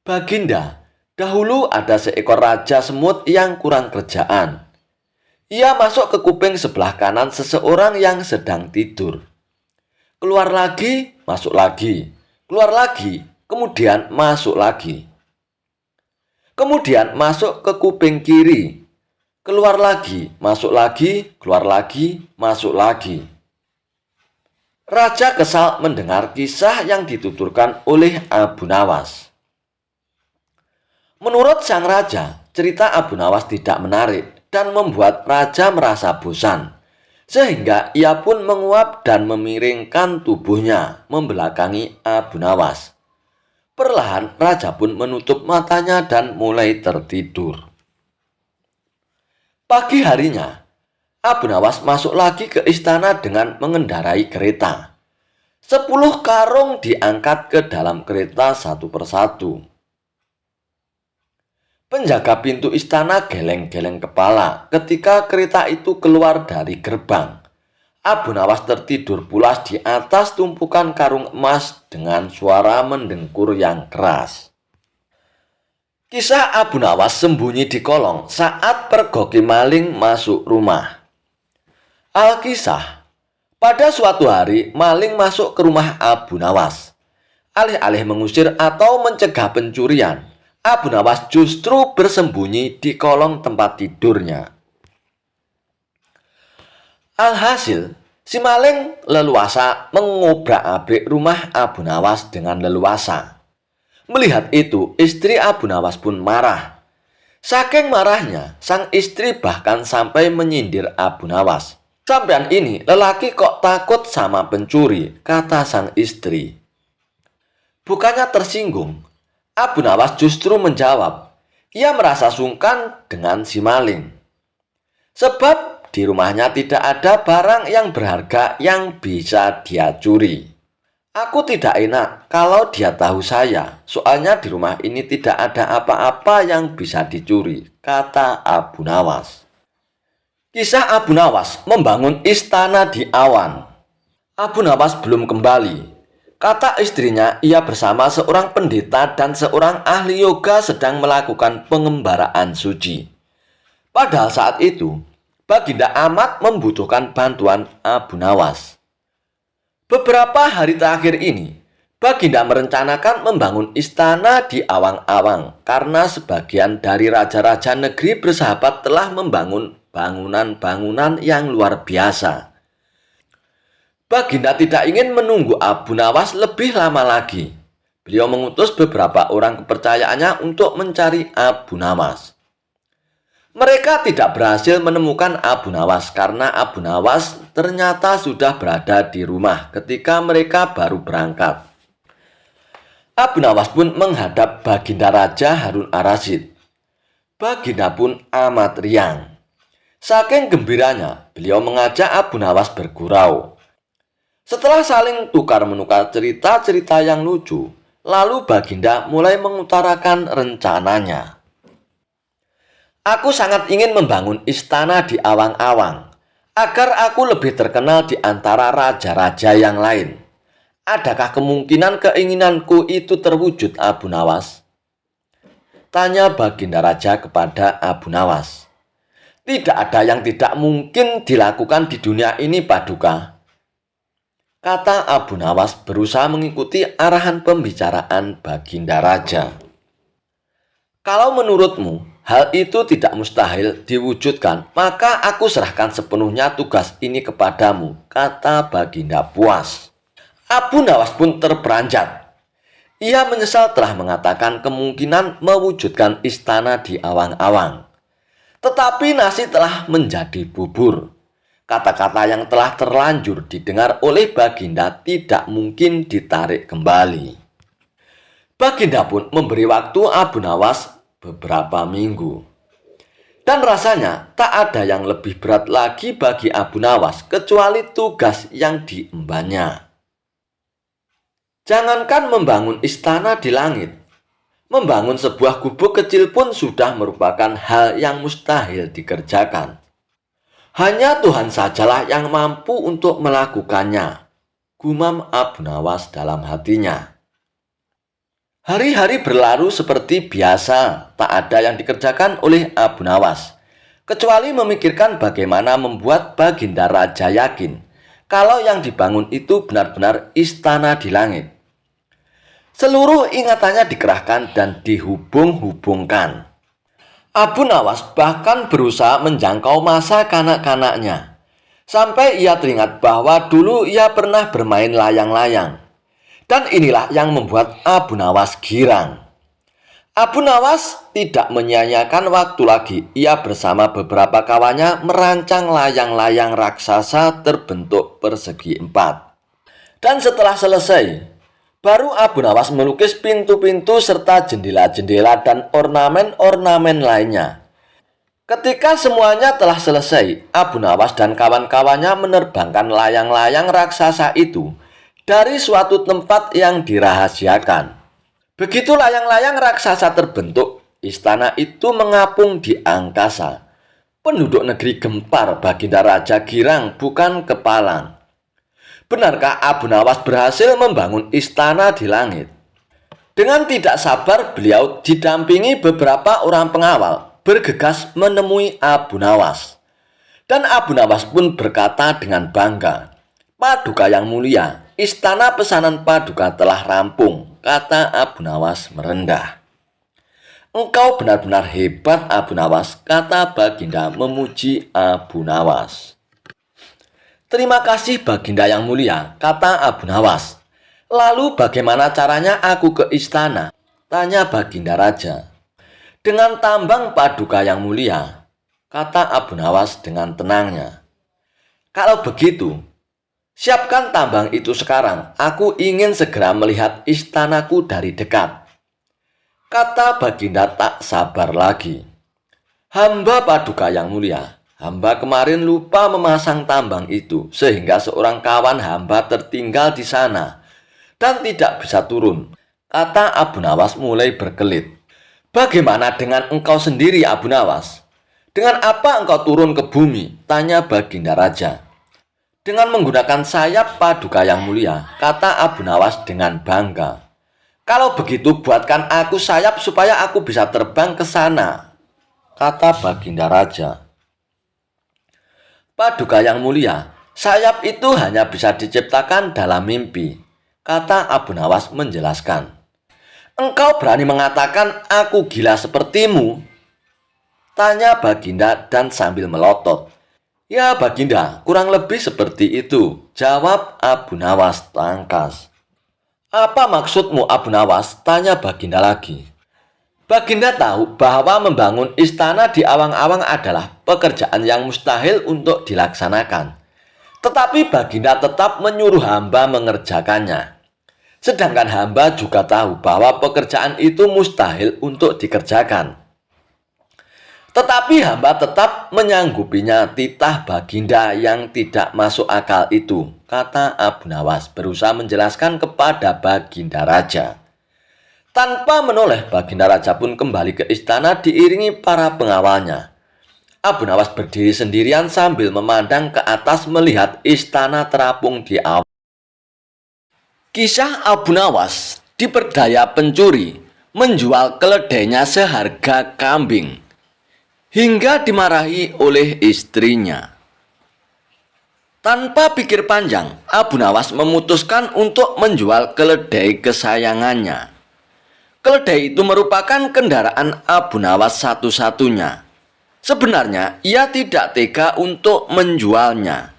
"Baginda, dahulu ada seekor raja semut yang kurang kerjaan. Ia masuk ke kuping sebelah kanan seseorang yang sedang tidur. Keluar lagi, masuk lagi, keluar lagi, kemudian masuk lagi. Kemudian masuk ke kuping kiri, keluar lagi, masuk lagi, keluar lagi, masuk lagi." Raja kesal mendengar kisah yang dituturkan oleh Abu Nawas. Menurut sang raja, cerita Abu Nawas tidak menarik dan membuat raja merasa bosan, sehingga ia pun menguap dan memiringkan tubuhnya membelakangi Abu Nawas. Perlahan raja pun menutup matanya dan mulai tertidur. Pagi harinya, Abu Nawas masuk lagi ke istana dengan mengendarai kereta. 10 karung diangkat ke dalam kereta satu persatu. Penjaga pintu istana geleng-geleng kepala ketika kereta itu keluar dari gerbang. Abu Nawas tertidur pulas di atas tumpukan karung emas dengan suara mendengkur yang keras. Kisah Abu Nawas sembunyi di kolong saat pergoki maling masuk rumah. Alkisah, pada suatu hari maling masuk ke rumah Abu Nawas. Alih-alih mengusir atau mencegah pencurian, Abu Nawas justru bersembunyi di kolong tempat tidurnya. Alhasil, si maling leluasa mengobrak-abrik rumah Abu Nawas dengan leluasa. Melihat itu, istri Abu Nawas pun marah. Saking marahnya, sang istri bahkan sampai menyindir Abu Nawas. "Sampean ini lelaki kok takut sama pencuri," kata sang istri. Bukannya tersinggung, Abu Nawas justru menjawab, ia merasa sungkan dengan si maling. Sebab di rumahnya tidak ada barang yang berharga yang bisa dia curi. "Aku tidak enak kalau dia tahu saya, soalnya di rumah ini tidak ada apa-apa yang bisa dicuri," kata Abu Nawas. Kisah Abu Nawas membangun istana di awan. Abu Nawas belum kembali. Kata istrinya, ia bersama seorang pendeta dan seorang ahli yoga sedang melakukan pengembaraan suci. Padahal saat itu, Baginda amat membutuhkan bantuan Abu Nawas. Beberapa hari terakhir ini, Baginda merencanakan membangun istana di awang-awang karena sebagian dari raja-raja negeri bersahabat telah membangun bangunan-bangunan yang luar biasa. Baginda tidak ingin menunggu Abu Nawas lebih lama lagi. Beliau mengutus beberapa orang kepercayaannya untuk mencari Abu Nawas. Mereka tidak berhasil menemukan Abu Nawas karena Abu Nawas ternyata sudah berada di rumah ketika mereka baru berangkat. Abu Nawas pun menghadap Baginda Raja Harun Ar-Rasyid. Baginda pun amat riang. Saking gembiranya, beliau mengajak Abu Nawas bergurau. Setelah saling tukar-menukar cerita-cerita yang lucu, lalu Baginda mulai mengutarakan rencananya. Aku sangat ingin membangun istana di awang-awang, agar aku lebih terkenal di antara raja-raja yang lain. Adakah kemungkinan keinginanku itu terwujud, Abu Nawas? Tanya Baginda Raja kepada Abu Nawas. Tidak ada yang tidak mungkin dilakukan di dunia ini, Paduka, kata Abu Nawas berusaha mengikuti arahan pembicaraan Baginda Raja. Kalau menurutmu hal itu tidak mustahil diwujudkan, maka aku serahkan sepenuhnya tugas ini kepadamu, kata Baginda puas. Abu Nawas pun terperanjat. Ia menyesal telah mengatakan kemungkinan mewujudkan istana di awang-awang. Tetapi nasi telah menjadi bubur. Kata-kata yang telah terlanjur didengar oleh Baginda tidak mungkin ditarik kembali. Baginda pun memberi waktu Abu Nawas beberapa minggu. Dan rasanya tak ada yang lebih berat lagi bagi Abu Nawas kecuali tugas yang diembannya. Jangankan membangun istana di langit, membangun sebuah gubuk kecil pun sudah merupakan hal yang mustahil dikerjakan. Hanya Tuhan sajalah yang mampu untuk melakukannya, gumam Abu Nawas dalam hatinya. Hari-hari berlalu seperti biasa, tak ada yang dikerjakan oleh Abu Nawas, kecuali memikirkan bagaimana membuat Baginda Raja yakin kalau yang dibangun itu benar-benar istana di langit. Seluruh ingatannya dikerahkan dan dihubung-hubungkan. Abu Nawas bahkan berusaha menjangkau masa kanak-kanaknya. Sampai ia teringat bahwa dulu ia pernah bermain layang-layang. Dan inilah yang membuat Abu Nawas girang. Abu Nawas tidak menyia-nyiakan waktu lagi. Ia bersama beberapa kawannya merancang layang-layang raksasa terbentuk persegi 4. Dan setelah selesai, baru Abu Nawas melukis pintu-pintu serta jendela-jendela dan ornamen-ornamen lainnya. Ketika semuanya telah selesai, Abu Nawas dan kawan-kawannya menerbangkan layang-layang raksasa itu dari suatu tempat yang dirahasiakan. Begitu layang-layang raksasa terbentuk, istana itu mengapung di angkasa. Penduduk negeri gempar, Baginda Raja girang bukan kepalang. Benarkah Abu Nawas berhasil membangun istana di langit? Dengan tidak sabar, beliau didampingi beberapa orang pengawal bergegas menemui Abu Nawas. Dan Abu Nawas pun berkata dengan bangga, "Paduka yang mulia, istana pesanan Paduka telah rampung," kata Abu Nawas merendah. "Engkau benar-benar hebat, Abu Nawas," kata Baginda memuji Abu Nawas. "Terima kasih Baginda yang mulia," kata Abu Nawas. "Lalu bagaimana caranya aku ke istana?" tanya Baginda Raja. "Dengan tambang Paduka yang mulia," kata Abu Nawas dengan tenangnya. "Kalau begitu, siapkan tambang itu sekarang. Aku ingin segera melihat istanaku dari dekat," kata Baginda tak sabar lagi. "Hamba Paduka yang mulia, hamba kemarin lupa memasang tambang itu sehingga seorang kawan hamba tertinggal di sana dan tidak bisa turun," kata Abu Nawas mulai berkelit. "Bagaimana dengan engkau sendiri, Abu Nawas? Dengan apa engkau turun ke bumi?" tanya Baginda Raja. "Dengan menggunakan sayap Paduka yang mulia," kata Abu Nawas dengan bangga. "Kalau begitu buatkan aku sayap supaya aku bisa terbang ke sana," kata Baginda Raja. "Paduka yang mulia, sayap itu hanya bisa diciptakan dalam mimpi," kata Abu Nawas menjelaskan. "Engkau berani mengatakan aku gila sepertimu?" tanya Baginda dan sambil melotot. "Ya Baginda, kurang lebih seperti itu," jawab Abu Nawas tangkas. "Apa maksudmu, Abu Nawas?" tanya Baginda lagi. Baginda tahu bahwa membangun istana di awang-awang adalah pekerjaan yang mustahil untuk dilaksanakan. Tetapi Baginda tetap menyuruh hamba mengerjakannya. Sedangkan hamba juga tahu bahwa pekerjaan itu mustahil untuk dikerjakan. Tetapi hamba tetap menyanggupinya titah baginda yang tidak masuk akal itu, kata Abu Nawas berusaha menjelaskan kepada baginda raja. Tanpa menoleh, baginda raja pun kembali ke istana diiringi para pengawalnya. Abu Nawas berdiri sendirian sambil memandang ke atas melihat istana terapung di awan. Kisah Abu Nawas diperdaya pencuri menjual keledainya seharga kambing hingga dimarahi oleh istrinya. Tanpa pikir panjang, Abu Nawas memutuskan untuk menjual keledai kesayangannya. Keledai itu merupakan kendaraan Abu Nawas satu-satunya. Sebenarnya ia tidak tega untuk menjualnya.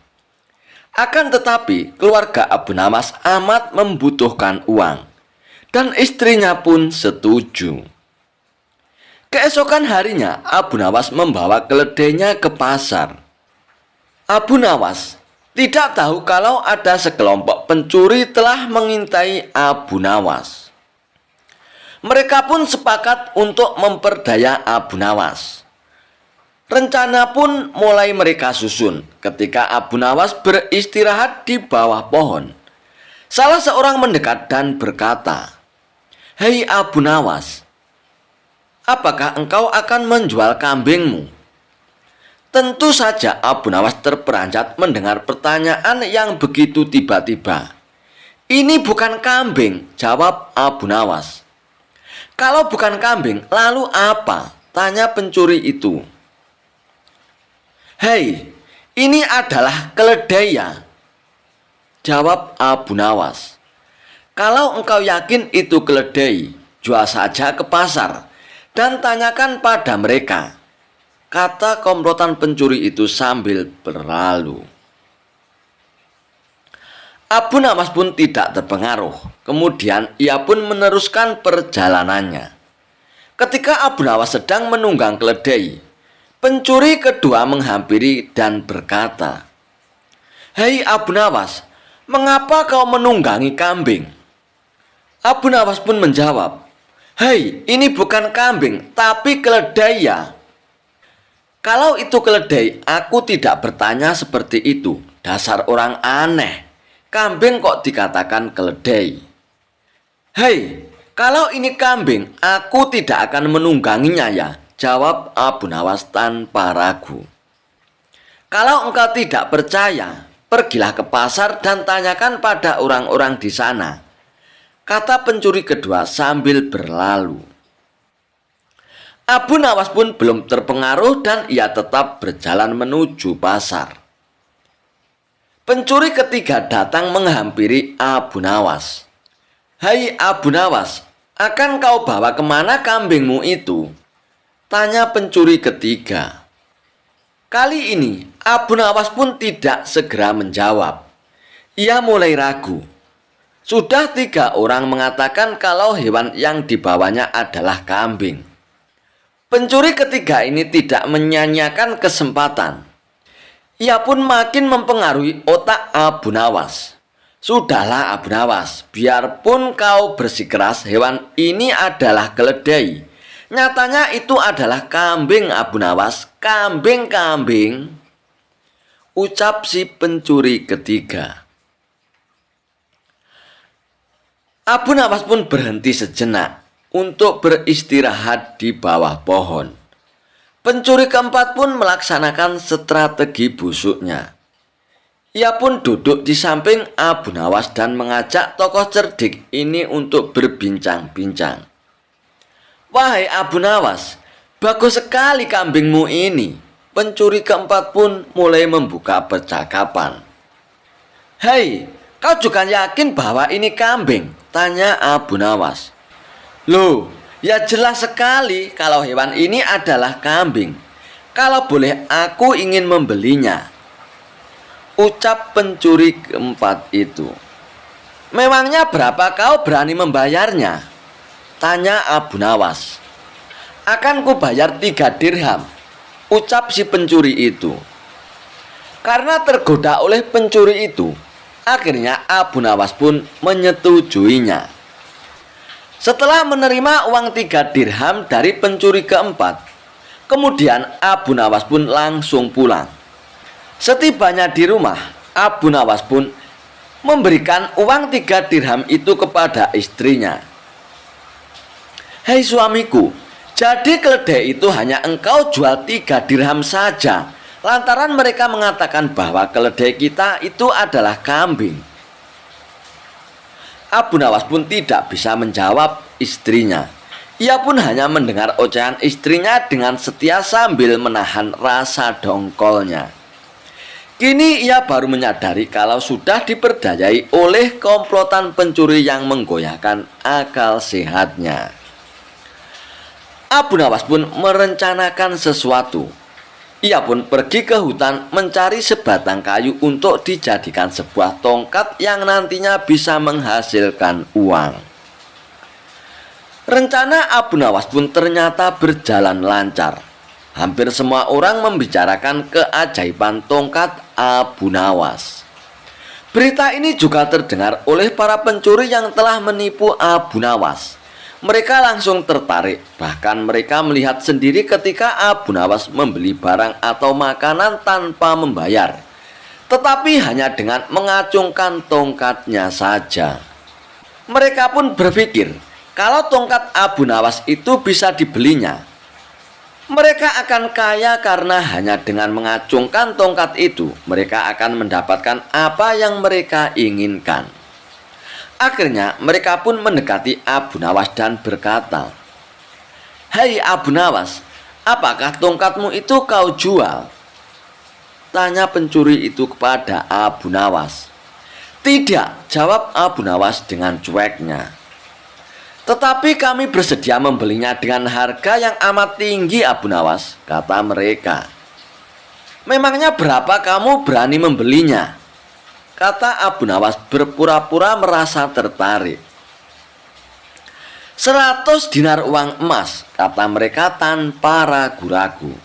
Akan tetapi keluarga Abu Nawas amat membutuhkan uang dan istrinya pun setuju. Keesokan harinya Abu Nawas membawa keledainya ke pasar. Abu Nawas tidak tahu kalau ada sekelompok pencuri telah mengintai Abu Nawas. Mereka pun sepakat untuk memperdaya Abu Nawas. Rencana pun mulai mereka susun ketika Abu Nawas beristirahat di bawah pohon. Salah seorang mendekat dan berkata, "Hei Abu Nawas, apakah engkau akan menjual kambingmu?" Tentu saja Abu Nawas terperanjat mendengar pertanyaan yang begitu tiba-tiba. "Ini bukan kambing," jawab Abu Nawas. "Kalau bukan kambing, lalu apa?" tanya pencuri itu. "Hei, ini adalah keledai ya," jawab Abu Nawas. "Kalau engkau yakin itu keledai, jual saja ke pasar dan tanyakan pada mereka," kata komplotan pencuri itu sambil berlalu. Abu Nawas pun tidak terpengaruh. Kemudian ia pun meneruskan perjalanannya. Ketika Abu Nawas sedang menunggang keledai, pencuri kedua menghampiri dan berkata, "Hei Abu Nawas, mengapa kau menunggangi kambing?" Abu Nawas pun menjawab, "Hei, ini bukan kambing, tapi keledai ya." "Kalau itu keledai, aku tidak bertanya seperti itu. Dasar orang aneh. Kambing kok dikatakan keledai?" "Hei, kalau ini kambing, aku tidak akan menungganginya ya," jawab Abu Nawas tanpa ragu. "Kalau engkau tidak percaya, pergilah ke pasar dan tanyakan pada orang-orang di sana," kata pencuri kedua sambil berlalu. Abu Nawas pun belum terpengaruh dan ia tetap berjalan menuju pasar. Pencuri ketiga datang menghampiri Abu Nawas. "Hai Abu Nawas, akan kau bawa kemana kambingmu itu?" tanya pencuri ketiga. Kali ini Abu Nawas pun tidak segera menjawab. Ia mulai ragu. Sudah 3 orang mengatakan kalau hewan yang dibawanya adalah kambing. Pencuri ketiga ini tidak menyia-nyiakan kesempatan. Ia pun makin mempengaruhi otak Abu Nawas. "Sudahlah Abu Nawas, biarpun kau bersikeras hewan ini adalah keledai, nyatanya itu adalah kambing Abu Nawas. Kambing, ucap si pencuri ketiga. Abu Nawas pun berhenti sejenak untuk beristirahat di bawah pohon. Pencuri keempat pun melaksanakan strategi busuknya. Ia pun duduk di samping Abu Nawas dan mengajak tokoh cerdik ini untuk berbincang-bincang. "Wahai Abu Nawas, bagus sekali kambingmu ini." Pencuri keempat pun mulai membuka percakapan. "Hei, kau juga yakin bahwa ini kambing?" tanya Abu Nawas. "Loh, ya jelas sekali kalau hewan ini adalah kambing. Kalau boleh aku ingin membelinya," ucap pencuri keempat itu. "Memangnya berapa kau berani membayarnya?" tanya Abu Nawas. "Akan ku bayar 3 dirham," ucap si pencuri itu. Karena tergoda oleh pencuri itu, akhirnya Abu Nawas pun menyetujuinya. Setelah menerima uang 3 dirham dari pencuri keempat, Kemudian Abu Nawas pun langsung pulang. Setibanya di rumah, Abu Nawas pun memberikan uang 3 dirham itu kepada istrinya. "Hei suamiku, jadi keledai itu hanya engkau jual 3 dirham saja, lantaran mereka mengatakan bahwa keledai kita itu adalah kambing." Abu Nawas pun tidak bisa menjawab istrinya. Ia pun hanya mendengar ocehan istrinya dengan setia sambil menahan rasa dongkolnya. Kini ia baru menyadari kalau sudah diperdayai oleh komplotan pencuri yang menggoyahkan akal sehatnya. Abu Nawas pun merencanakan sesuatu. Ia pun pergi ke hutan mencari sebatang kayu untuk dijadikan sebuah tongkat yang nantinya bisa menghasilkan uang. Rencana Abu Nawas pun ternyata berjalan lancar. Hampir semua orang membicarakan keajaiban tongkat Abu Nawas. Berita ini juga terdengar oleh para pencuri yang telah menipu Abu Nawas. Mereka langsung tertarik, bahkan mereka melihat sendiri ketika Abu Nawas membeli barang atau makanan tanpa membayar, tetapi hanya dengan mengacungkan tongkatnya saja. Mereka pun berpikir, kalau tongkat Abu Nawas itu bisa dibelinya, mereka akan kaya karena hanya dengan mengacungkan tongkat itu, mereka akan mendapatkan apa yang mereka inginkan. Akhirnya mereka pun mendekati Abu Nawas dan berkata, "Hai Abu Nawas, apakah tongkatmu itu kau jual?" Tanya pencuri itu kepada Abu Nawas. "Tidak," jawab Abu Nawas dengan cueknya. "Tetapi kami bersedia membelinya dengan harga yang amat tinggi Abu Nawas," kata mereka. "Memangnya berapa kamu berani membelinya?" kata Abu Nawas berpura-pura merasa tertarik. 100 dinar uang emas, kata mereka tanpa ragu-ragu.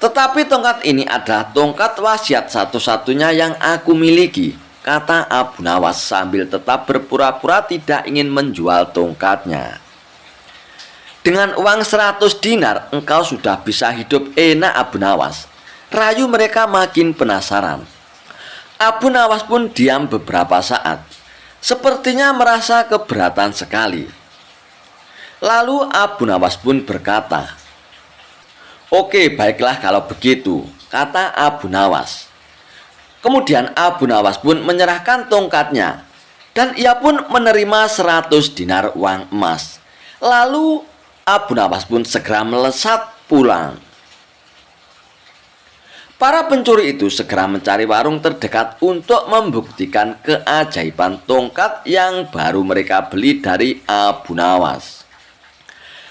"Tetapi tongkat ini adalah tongkat wasiat satu-satunya yang aku miliki," kata Abu Nawas sambil tetap berpura-pura tidak ingin menjual tongkatnya. "Dengan uang 100 dinar engkau sudah bisa hidup enak Abu Nawas," rayu mereka makin penasaran. Abu Nawas pun diam beberapa saat, sepertinya merasa keberatan sekali. Lalu Abu Nawas pun berkata, "Oke, baiklah kalau begitu," kata Abu Nawas. Kemudian Abu Nawas pun menyerahkan tongkatnya, dan ia pun menerima 100 dinar uang emas. Lalu Abu Nawas pun segera melesat pulang. Para pencuri itu segera mencari warung terdekat untuk membuktikan keajaiban tongkat yang baru mereka beli dari Abu Nawas.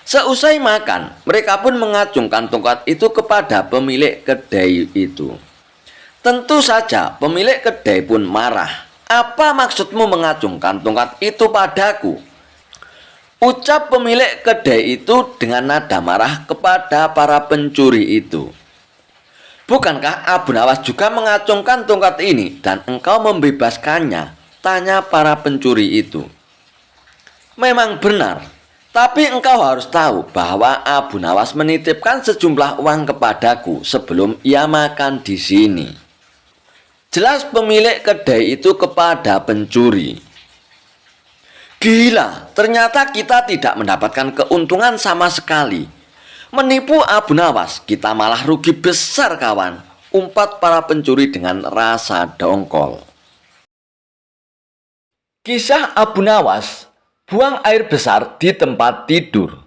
Seusai makan, mereka pun mengacungkan tongkat itu kepada pemilik kedai itu. Tentu saja pemilik kedai pun marah. "Apa maksudmu mengacungkan tongkat itu padaku?" ucap pemilik kedai itu dengan nada marah kepada para pencuri itu. "Bukankah Abu Nawas juga mengacungkan tongkat ini dan engkau membebaskannya?" tanya para pencuri itu. "Memang benar, tapi engkau harus tahu bahwa Abu Nawas menitipkan sejumlah uang kepadaku sebelum ia makan di sini," jelas pemilik kedai itu kepada pencuri. "Gila, ternyata kita tidak mendapatkan keuntungan sama sekali. Menipu Abu Nawas, kita malah rugi besar kawan," umpat para pencuri dengan rasa dongkol. Kisah Abu Nawas buang air besar di tempat tidur.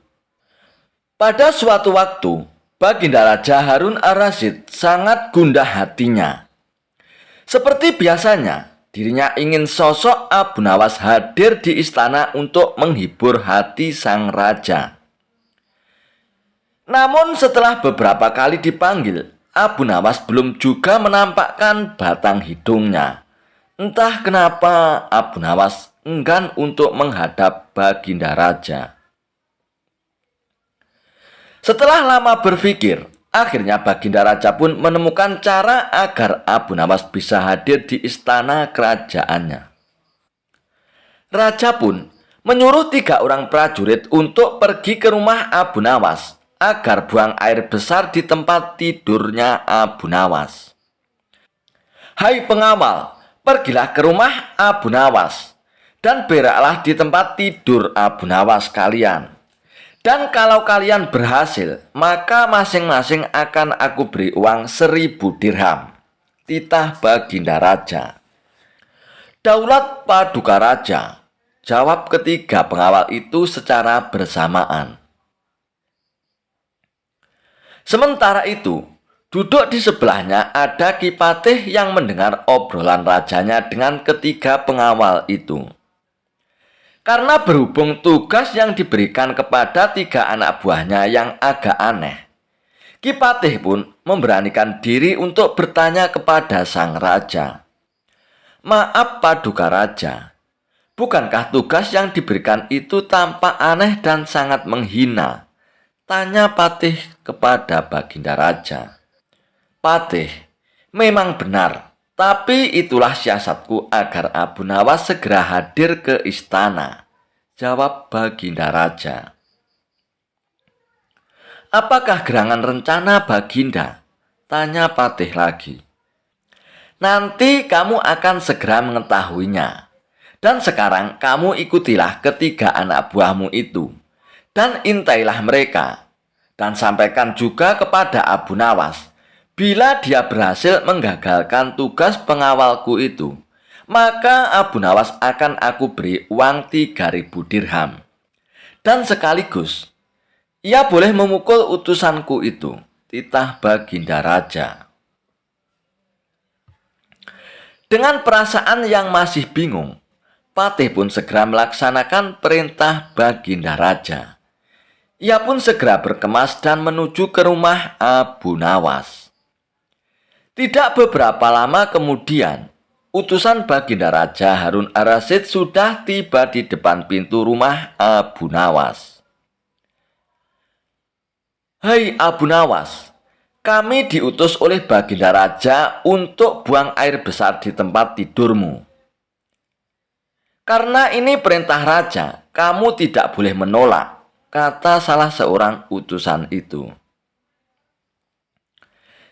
Pada suatu waktu, Baginda Raja Harun ar-Rasyid sangat gundah hatinya. Seperti biasanya, dirinya ingin sosok Abu Nawas hadir di istana untuk menghibur hati sang raja. Namun setelah beberapa kali dipanggil, Abu Nawas belum juga menampakkan batang hidungnya. Entah kenapa Abu Nawas enggan untuk menghadap Baginda Raja. Setelah lama berpikir, akhirnya Baginda Raja pun menemukan cara agar Abu Nawas bisa hadir di istana kerajaannya. Raja pun menyuruh 3 orang prajurit untuk pergi ke rumah Abu Nawas agar buang air besar di tempat tidurnya Abu Nawas. Hai pengawal, pergilah ke rumah Abu Nawas dan beraklah di tempat tidur Abu Nawas kalian. Dan kalau kalian berhasil, maka masing-masing akan aku beri uang 1.000 dirham. Titah Baginda Raja. Daulat Paduka Raja, jawab ketiga pengawal itu secara bersamaan. Sementara itu, duduk di sebelahnya ada Ki Patih yang mendengar obrolan rajanya dengan ketiga pengawal itu. Karena berhubung tugas yang diberikan kepada 3 anak buahnya yang agak aneh, Ki Patih pun memberanikan diri untuk bertanya kepada sang raja. Maaf Paduka Raja, bukankah tugas yang diberikan itu tampak aneh dan sangat menghina? Tanya Patih kepada Baginda Raja. Patih, memang benar, tapi itulah siasatku agar Abu Nawas segera hadir ke istana. Jawab Baginda Raja. Apakah gerangan rencana Baginda? Tanya Patih lagi. Nanti kamu akan segera mengetahuinya. Dan sekarang kamu ikutilah ketiga anak buahmu itu. Dan intailah mereka. Dan sampaikan juga kepada Abu Nawas. Bila dia berhasil menggagalkan tugas pengawalku itu, maka Abu Nawas akan aku beri uang 3.000 dirham. Dan sekaligus, ia boleh memukul utusanku itu. Titah Baginda Raja. Dengan perasaan yang masih bingung, Patih pun segera melaksanakan perintah Baginda Raja. Ia pun segera berkemas dan menuju ke rumah Abu Nawas. Tidak beberapa lama kemudian, utusan Baginda Raja Harun ar-Rasyid sudah tiba di depan pintu rumah Abu Nawas. Hai Abu Nawas, kami diutus oleh Baginda Raja untuk buang air besar di tempat tidurmu. Karena ini perintah Raja, kamu tidak boleh menolak, kata salah seorang utusan itu.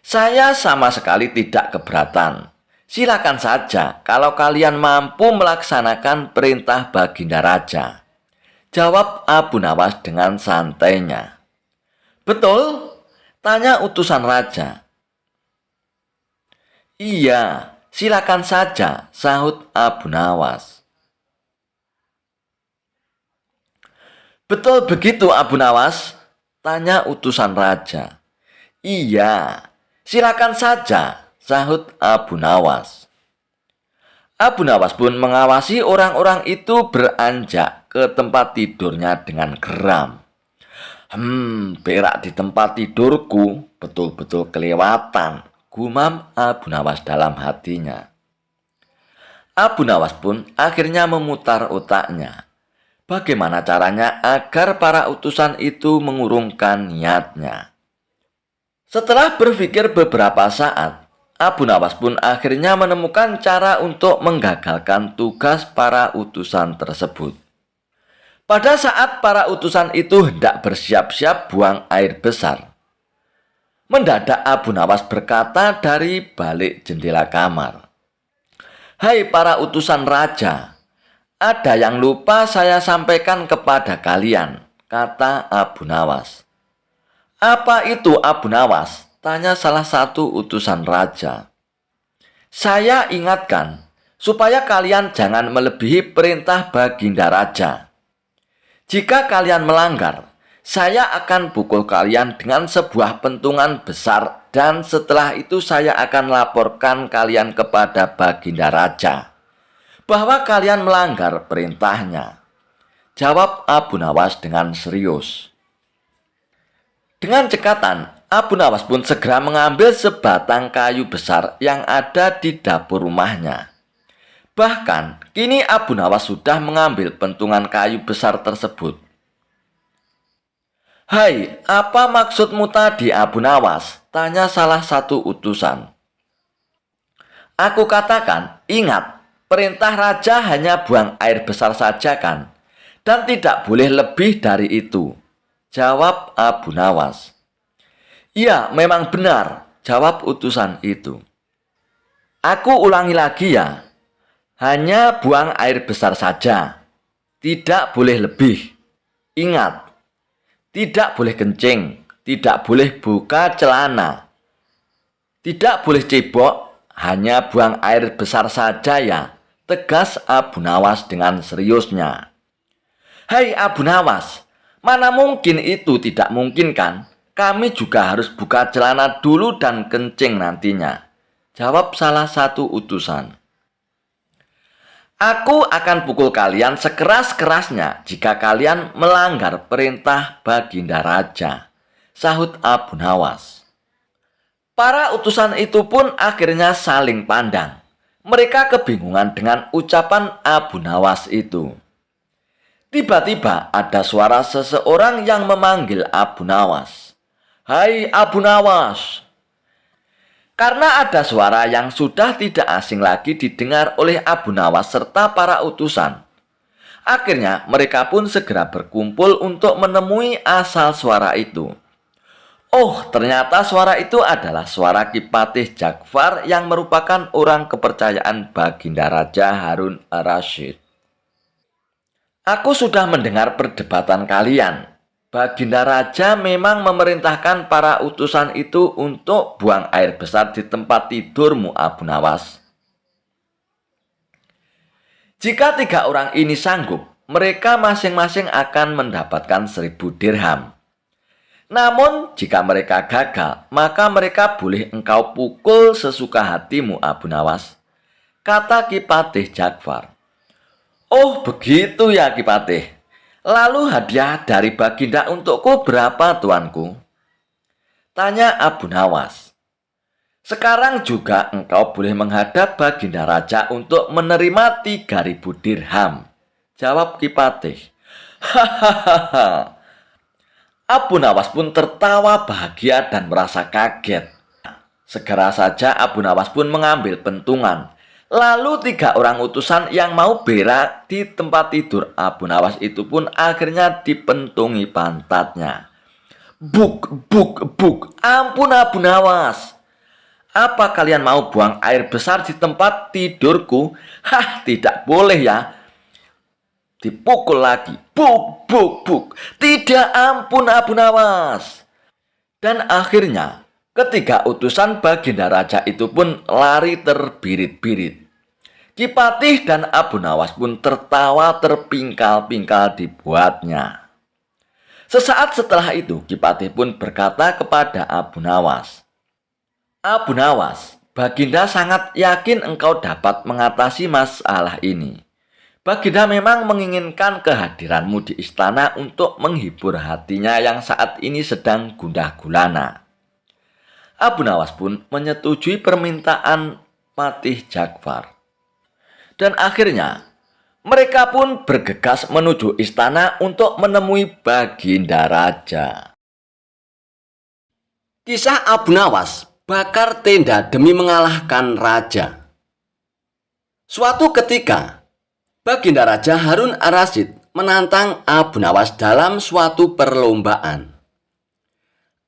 Saya sama sekali tidak keberatan. Silakan saja kalau kalian mampu melaksanakan perintah Baginda Raja. Jawab Abu Nawas dengan santainya. Betul? Tanya utusan Raja. Iya, silakan saja, sahut Abu Nawas. Betul begitu Abu Nawas? Tanya utusan Raja. Iya, silakan saja, sahut Abu Nawas. Abu Nawas pun mengawasi orang-orang itu beranjak ke tempat tidurnya dengan geram. Berak di tempat tidurku betul-betul kelewatan, gumam Abu Nawas dalam hatinya. Abu Nawas pun akhirnya memutar otaknya. Bagaimana caranya agar para utusan itu mengurungkan niatnya? Setelah berpikir beberapa saat, Abu Nawas pun akhirnya menemukan cara untuk menggagalkan tugas para utusan tersebut. Pada saat para utusan itu hendak bersiap-siap buang air besar, mendadak Abu Nawas berkata dari balik jendela kamar, Hai para utusan Raja, ada yang lupa saya sampaikan kepada kalian, kata Abu Nawas. Apa itu Abu Nawas? Tanya salah satu utusan Raja. Saya ingatkan, supaya kalian jangan melebihi perintah Baginda Raja. Jika kalian melanggar, saya akan pukul kalian dengan sebuah pentungan besar dan setelah itu saya akan laporkan kalian kepada Baginda Raja bahwa kalian melanggar perintahnya. Jawab Abu Nawas dengan serius. Dengan cekatan, Abu Nawas pun segera mengambil sebatang kayu besar yang ada di dapur rumahnya. Bahkan, kini Abu Nawas sudah mengambil pentungan kayu besar tersebut. Hai, apa maksudmu tadi Abu Nawas? Tanya salah satu utusan. Aku katakan, ingat, perintah Raja hanya buang air besar saja kan? Dan tidak boleh lebih dari itu. jawab Abu Nawas. Iya, memang benar, jawab utusan itu. Aku ulangi lagi ya, hanya buang air besar saja, tidak boleh lebih. Ingat, tidak boleh kencing, tidak boleh buka celana, tidak boleh cebok, hanya buang air besar saja ya, tegas Abu Nawas dengan seriusnya. Hai Abu Nawas, mana mungkin itu tidak mungkin kan? Kami juga harus buka celana dulu dan kencing nantinya, jawab salah satu utusan. Aku akan pukul kalian sekeras-kerasnya jika kalian melanggar perintah Baginda Raja, sahut Abu Nawas. Para utusan itu pun akhirnya saling pandang. Mereka kebingungan dengan ucapan Abu Nawas itu. Tiba-tiba ada suara seseorang yang memanggil Abu Nawas. Hai Abu Nawas. Karena ada suara yang sudah tidak asing lagi didengar oleh Abu Nawas serta para utusan. Akhirnya mereka pun segera berkumpul untuk menemui asal suara itu. Oh, ternyata suara itu adalah suara Kipatih Ja'far yang merupakan orang kepercayaan Baginda Raja Harun ar-Rasyid. Aku sudah mendengar perdebatan kalian. Baginda Raja memang memerintahkan para utusan itu untuk buang air besar di tempat tidurmu, Abu Nawas. Jika 3 orang ini sanggup, mereka masing-masing akan mendapatkan 1000 dirham. Namun, jika mereka gagal, maka mereka boleh engkau pukul sesuka hatimu, Abu Nawas, kata Kipatih Ja'far. Oh, begitu ya Kipatih. Lalu hadiah dari Baginda untukku berapa, tuanku? Tanya Abu Nawas. Sekarang juga engkau boleh menghadap Baginda Raja untuk menerima 3000 dirham, jawab Kipatih. Hahaha. Abu Nawas pun tertawa bahagia dan merasa kaget. Segera saja Abu Nawas pun mengambil pentungan. Lalu 3 orang utusan yang mau berak di tempat tidur Abu Nawas itu pun akhirnya dipentungi pantatnya. Buk, buk, buk. Ampun Abu Nawas. Apa kalian mau buang air besar di tempat tidurku? Hah, tidak boleh ya. Dipukul lagi. Buk, buk, buk. Tidak, ampun Abu Nawas. Dan akhirnya ketiga utusan Baginda Raja itu pun lari terbirit-birit. Kipatih dan Abu Nawas pun tertawa terpingkal-pingkal dibuatnya. Sesaat setelah itu Kipatih pun berkata kepada Abu Nawas, Abu Nawas, Baginda sangat yakin engkau dapat mengatasi masalah ini. Baginda memang menginginkan kehadiranmu di istana untuk menghibur hatinya yang saat ini sedang gundah gulana. Abu Nawas pun menyetujui permintaan Patih Ja'far. Dan akhirnya mereka pun bergegas menuju istana untuk menemui Baginda Raja. Kisah Abu Nawas bakar tenda demi mengalahkan raja. Suatu ketika, Baginda Raja Harun ar-Rasyid menantang Abu Nawas dalam suatu perlombaan.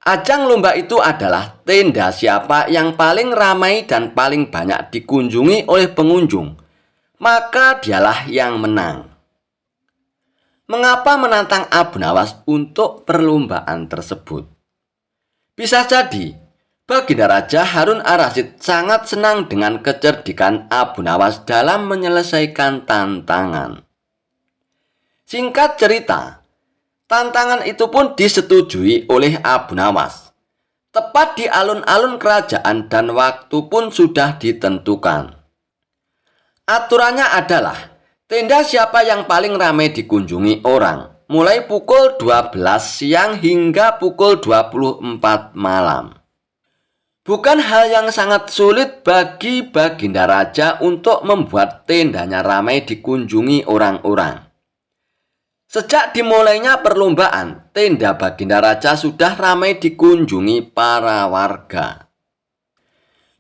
Ajang lomba itu adalah tenda siapa yang paling ramai dan paling banyak dikunjungi oleh pengunjung, maka dialah yang menang. Mengapa menantang Abu Nawas untuk perlombaan tersebut? Bisa jadi, Baginda Raja Harun ar-Rasyid sangat senang dengan kecerdikan Abu Nawas dalam menyelesaikan tantangan. Singkat cerita, tantangan itu pun disetujui oleh Abu Nawas. Tepat di alun-alun kerajaan dan waktu pun sudah ditentukan. Aturannya adalah tenda siapa yang paling ramai dikunjungi orang, mulai pukul 12 siang hingga pukul 24 malam. Bukan hal yang sangat sulit bagi Baginda Raja untuk membuat tendanya ramai dikunjungi orang-orang. Sejak dimulainya perlombaan, tenda Baginda Raja sudah ramai dikunjungi para warga.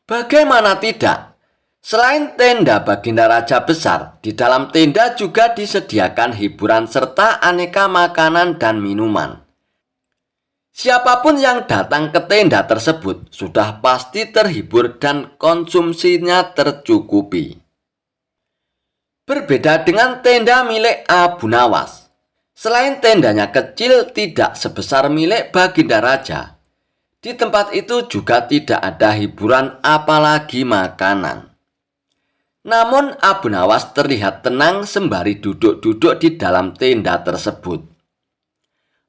Bagaimana tidak? Selain tenda Baginda Raja besar, di dalam tenda juga disediakan hiburan serta aneka makanan dan minuman. Siapapun yang datang ke tenda tersebut sudah pasti terhibur dan konsumsinya tercukupi. Berbeda dengan tenda milik Abu Nawas. Selain tendanya kecil tidak sebesar milik Baginda Raja, di tempat itu juga tidak ada hiburan apalagi makanan. Namun Abu Nawas terlihat tenang sembari duduk-duduk di dalam tenda tersebut.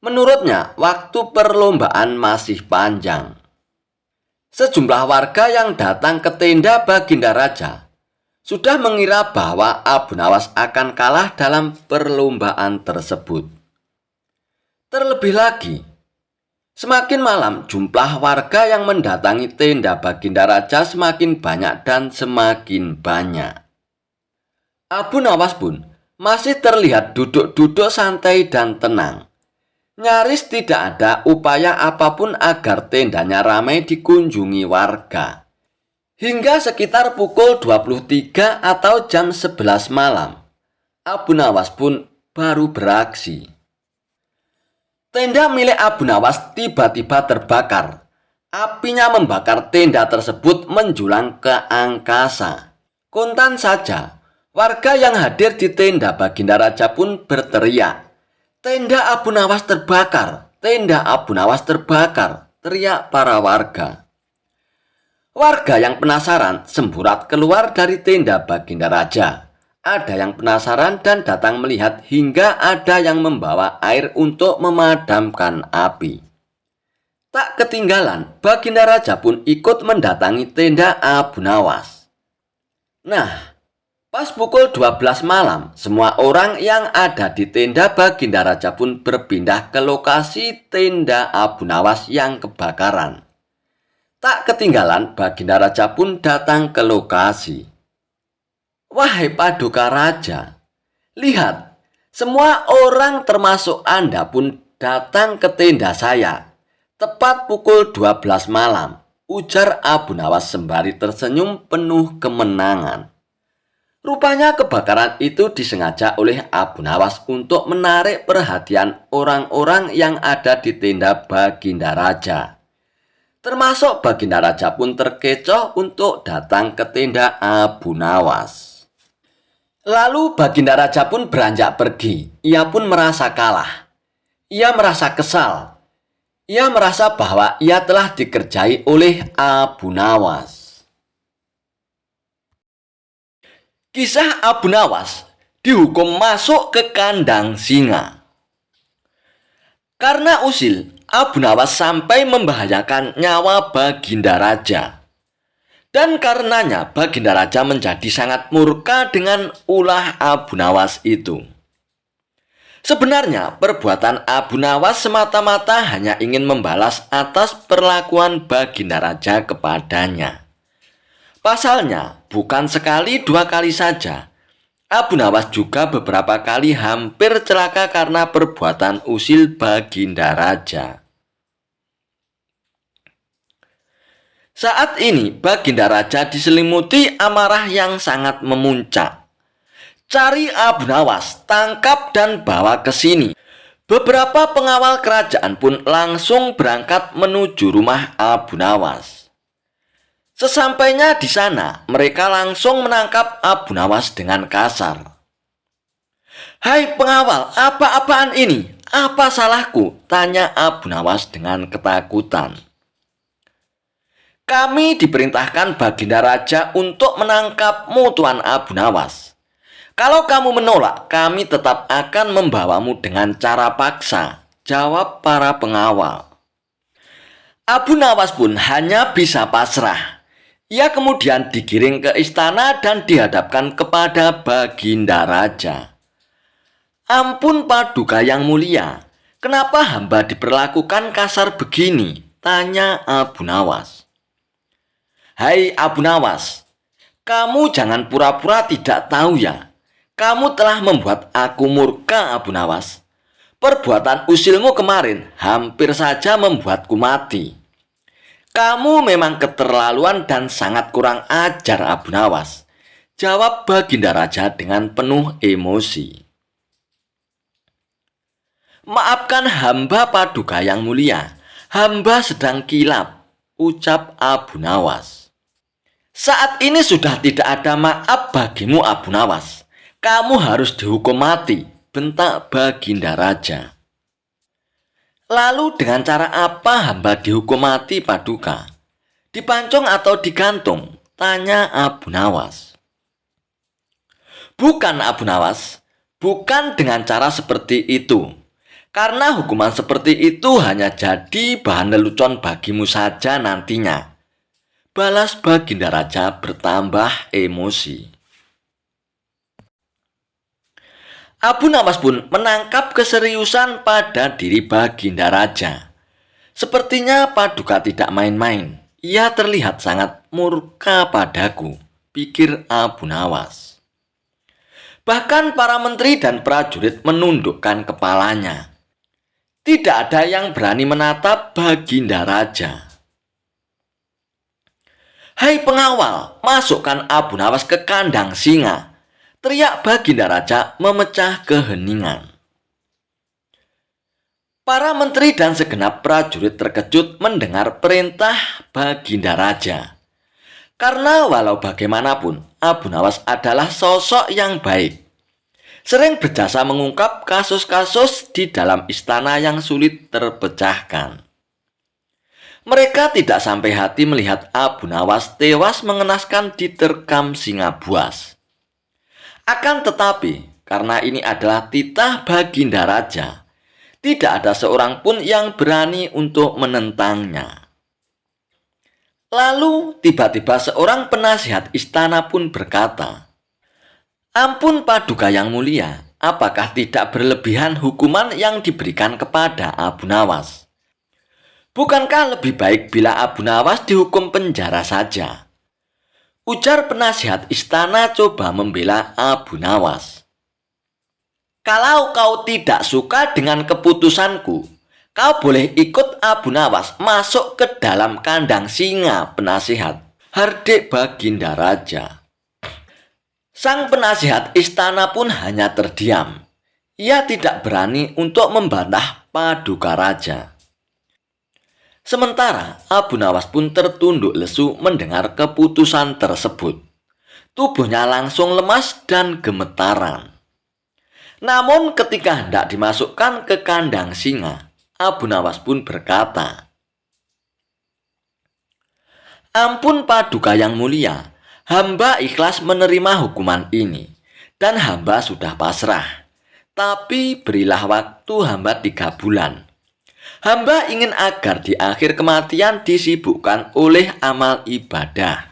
Menurutnya, waktu perlombaan masih panjang. Sejumlah warga yang datang ke tenda Baginda Raja sudah mengira bahwa Abu Nawas akan kalah dalam perlombaan tersebut. Terlebih lagi, semakin malam jumlah warga yang mendatangi tenda Baginda Raja semakin banyak dan semakin banyak. Abu Nawas pun masih terlihat duduk-duduk santai dan tenang. Nyaris tidak ada upaya apapun agar tendanya ramai dikunjungi warga. Hingga sekitar pukul 23 atau jam 11 malam, Abu Nawas pun baru beraksi. Tenda milik Abu Nawas tiba-tiba terbakar. Apinya membakar tenda tersebut menjulang ke angkasa. Kontan saja, warga yang hadir di tenda Baginda Raja pun berteriak, "Tenda Abu Nawas terbakar! Tenda Abu Nawas terbakar!" teriak para warga. Warga yang penasaran semburat keluar dari tenda Baginda Raja. Ada yang penasaran dan datang melihat hingga ada yang membawa air untuk memadamkan api. Tak ketinggalan, Baginda Raja pun ikut mendatangi tenda Abu Nawas. Nah, pas pukul 12 malam, semua orang yang ada di tenda Baginda Raja pun berpindah ke lokasi tenda Abu Nawas yang kebakaran. Tak ketinggalan, Baginda Raja pun datang ke lokasi. "Wahai Paduka Raja, lihat, semua orang termasuk Anda pun datang ke tenda saya. Tepat pukul 12 malam, ujar Abu Nawas sembari tersenyum penuh kemenangan. Rupanya kebakaran itu disengaja oleh Abu Nawas untuk menarik perhatian orang-orang yang ada di tenda Baginda Raja. Termasuk Baginda Raja pun terkecoh untuk datang ke tenda Abu Nawas. Lalu Baginda Raja pun beranjak pergi. Ia pun merasa kalah. Ia merasa kesal. Ia merasa bahwa ia telah dikerjai oleh Abu Nawas. Kisah Abu Nawas dihukum masuk ke kandang singa. Karena usil, Abu Nawas sampai membahayakan nyawa Baginda Raja. Dan karenanya Baginda Raja menjadi sangat murka dengan ulah Abu Nawas itu. Sebenarnya perbuatan Abu Nawas semata-mata hanya ingin membalas atas perlakuan Baginda Raja kepadanya. Pasalnya, bukan sekali dua kali saja, Abu Nawas juga beberapa kali hampir celaka karena perbuatan usil Baginda Raja. Saat ini Baginda Raja diselimuti amarah yang sangat memuncak. "Cari Abu Nawas, tangkap dan bawa ke sini." Beberapa pengawal kerajaan pun langsung berangkat menuju rumah Abu Nawas. Sesampainya di sana, mereka langsung menangkap Abu Nawas dengan kasar. "Hai pengawal, apa-apaan ini? Apa salahku?" tanya Abu Nawas dengan ketakutan. "Kami diperintahkan Baginda Raja untuk menangkapmu, Tuan Abu Nawas. Kalau kamu menolak, kami tetap akan membawamu dengan cara paksa," jawab para pengawal. Abu Nawas pun hanya bisa pasrah. Ia kemudian digiring ke istana dan dihadapkan kepada Baginda Raja. "Ampun Paduka yang mulia, kenapa hamba diperlakukan kasar begini?" tanya Abu Nawas. "Hai Abu Nawas, kamu jangan pura-pura tidak tahu ya. Kamu telah membuat aku murka, Abu Nawas. Perbuatan usilmu kemarin hampir saja membuatku mati. Kamu memang keterlaluan dan sangat kurang ajar, Abu Nawas," jawab Baginda Raja dengan penuh emosi. "Maafkan hamba Paduka yang mulia. "Hamba sedang kilap," ucap Abu Nawas. "Saat ini sudah tidak ada maaf bagimu, Abu Nawas. Kamu harus dihukum mati," bentak Baginda Raja. "Lalu dengan cara apa hamba dihukum mati, Paduka? Dipancung atau digantung?" tanya Abu Nawas. "Bukan, Abu Nawas, bukan dengan cara seperti itu. Karena hukuman seperti itu hanya jadi bahan lelucon bagimu saja nantinya," balas Baginda Raja bertambah emosi. Abu Nawas pun menangkap keseriusan pada diri Baginda Raja. "Sepertinya Paduka tidak main-main. Ia terlihat sangat murka padaku," pikir Abu Nawas. Bahkan para menteri dan prajurit menundukkan kepalanya. Tidak ada yang berani menatap Baginda Raja. "Hai pengawal, masukkan Abu Nawas ke kandang singa," teriak Baginda Raja memecah keheningan. Para menteri dan segenap prajurit terkejut mendengar perintah Baginda Raja. Karena walau bagaimanapun, Abu Nawas adalah sosok yang baik. Sering berjasa mengungkap kasus-kasus di dalam istana yang sulit terpecahkan. Mereka tidak sampai hati melihat Abu Nawas tewas mengenaskan diterkam singa buas. Akan tetapi, karena ini adalah titah Baginda Raja, tidak ada seorang pun yang berani untuk menentangnya. Lalu tiba-tiba seorang penasihat istana pun berkata, "Ampun Paduka yang mulia, apakah tidak berlebihan hukuman yang diberikan kepada Abu Nawas? Bukankah lebih baik bila Abu Nawas dihukum penjara saja?" Ujar penasihat istana coba membela Abu Nawas. "Kalau kau tidak suka dengan keputusanku, kau boleh ikut Abu Nawas masuk ke dalam kandang singa, penasihat," hardik Baginda Raja. Sang penasihat istana pun hanya terdiam. Ia tidak berani untuk membantah Paduka Raja. Sementara Abu Nawas pun tertunduk lesu mendengar keputusan tersebut. Tubuhnya langsung lemas dan gemetaran. Namun ketika hendak dimasukkan ke kandang singa, Abu Nawas pun berkata, "Ampun Paduka yang mulia, hamba ikhlas menerima hukuman ini, dan hamba sudah pasrah. Tapi berilah waktu hamba 3 bulan. Hamba ingin agar di akhir kematian disibukkan oleh amal ibadah."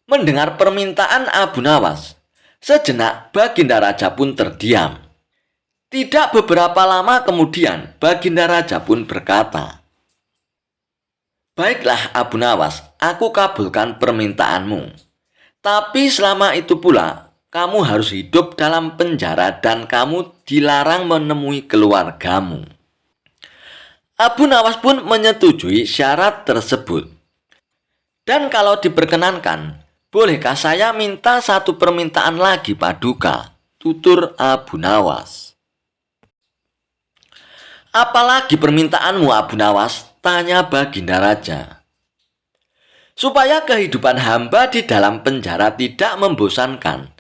Mendengar permintaan Abu Nawas, sejenak Baginda Raja pun terdiam. Tidak beberapa lama kemudian, Baginda Raja pun berkata, "Baiklah Abu Nawas, aku kabulkan permintaanmu. Tapi selama itu pula, kamu harus hidup dalam penjara dan kamu dilarang menemui keluargamu." Abu Nawas pun menyetujui syarat tersebut. "Dan kalau diperkenankan, bolehkah saya minta satu permintaan lagi, Paduka?" tutur Abu Nawas. "Apalagi permintaanmu, Abu Nawas?" tanya Baginda Raja. "Supaya kehidupan hamba di dalam penjara tidak membosankan,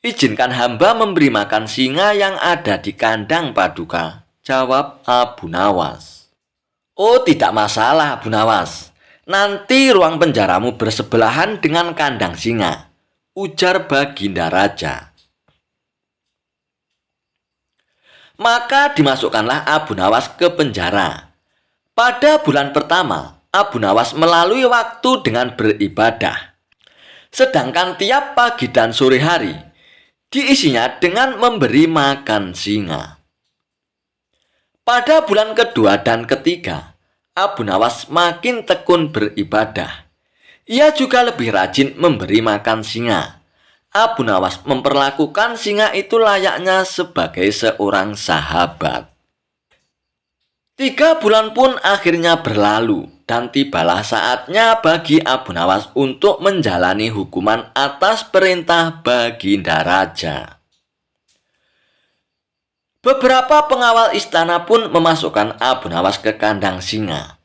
izinkan hamba memberi makan singa yang ada di kandang, Paduka," jawab Abu Nawas. "Oh, tidak masalah, Abu Nawas. Nanti ruang penjaramu bersebelahan dengan kandang singa," ujar Baginda Raja. Maka dimasukkanlah Abu Nawas ke penjara. Pada bulan pertama, Abu Nawas melalui waktu dengan beribadah. Sedangkan tiap pagi dan sore hari, diisinya dengan memberi makan singa. Pada bulan kedua dan ketiga, Abu Nawas makin tekun beribadah. Ia juga lebih rajin memberi makan singa. Abu Nawas memperlakukan singa itu layaknya sebagai seorang sahabat. 3 bulan pun akhirnya berlalu dan tibalah saatnya bagi Abu Nawas untuk menjalani hukuman atas perintah Baginda Raja. Beberapa pengawal istana pun memasukkan Abu Nawas ke kandang singa.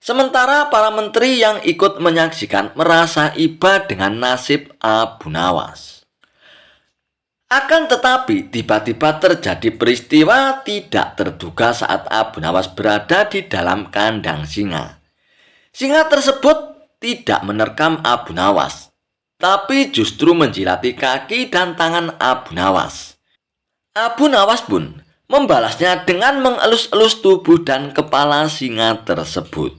Sementara para menteri yang ikut menyaksikan merasa iba dengan nasib Abu Nawas. Akan tetapi, tiba-tiba terjadi peristiwa tidak terduga saat Abu Nawas berada di dalam kandang singa. Singa tersebut tidak menerkam Abu Nawas, tapi justru menjilati kaki dan tangan Abu Nawas. Abu Nawas pun membalasnya dengan mengelus-elus tubuh dan kepala singa tersebut.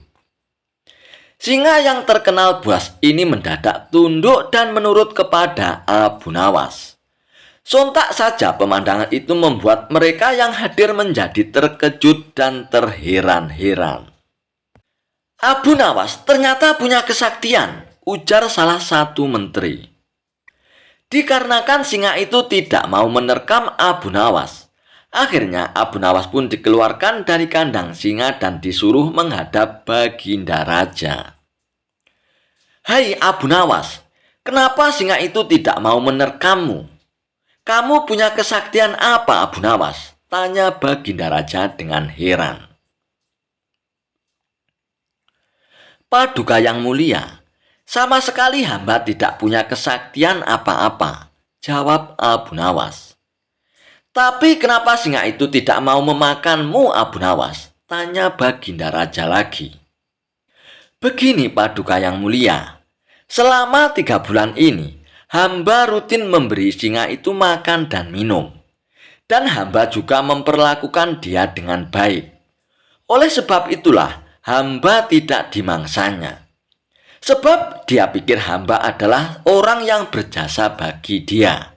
Singa yang terkenal buas ini mendadak tunduk dan menurut kepada Abu Nawas. Sontak saja pemandangan itu membuat mereka yang hadir menjadi terkejut dan terheran-heran. Abu Nawas ternyata punya kesaktian, ujar salah satu menteri. Dikarenakan singa itu tidak mau menerkam Abu Nawas, akhirnya Abu Nawas pun dikeluarkan dari kandang singa dan disuruh menghadap Baginda Raja. Hai Abu Nawas, kenapa singa itu tidak mau menerkammu? Kamu punya kesaktian apa Abu Nawas? Tanya Baginda Raja dengan heran. Paduka yang mulia, sama sekali hamba tidak punya kesaktian apa-apa, jawab Abu Nawas. Tapi kenapa singa itu tidak mau memakanmu Abu Nawas? Tanya Baginda Raja lagi. Begini Paduka yang mulia, selama 3 bulan ini, hamba rutin memberi singa itu makan dan minum. Dan hamba juga memperlakukan dia dengan baik. Oleh sebab itulah, hamba tidak dimangsanya. Sebab dia pikir hamba adalah orang yang berjasa bagi dia.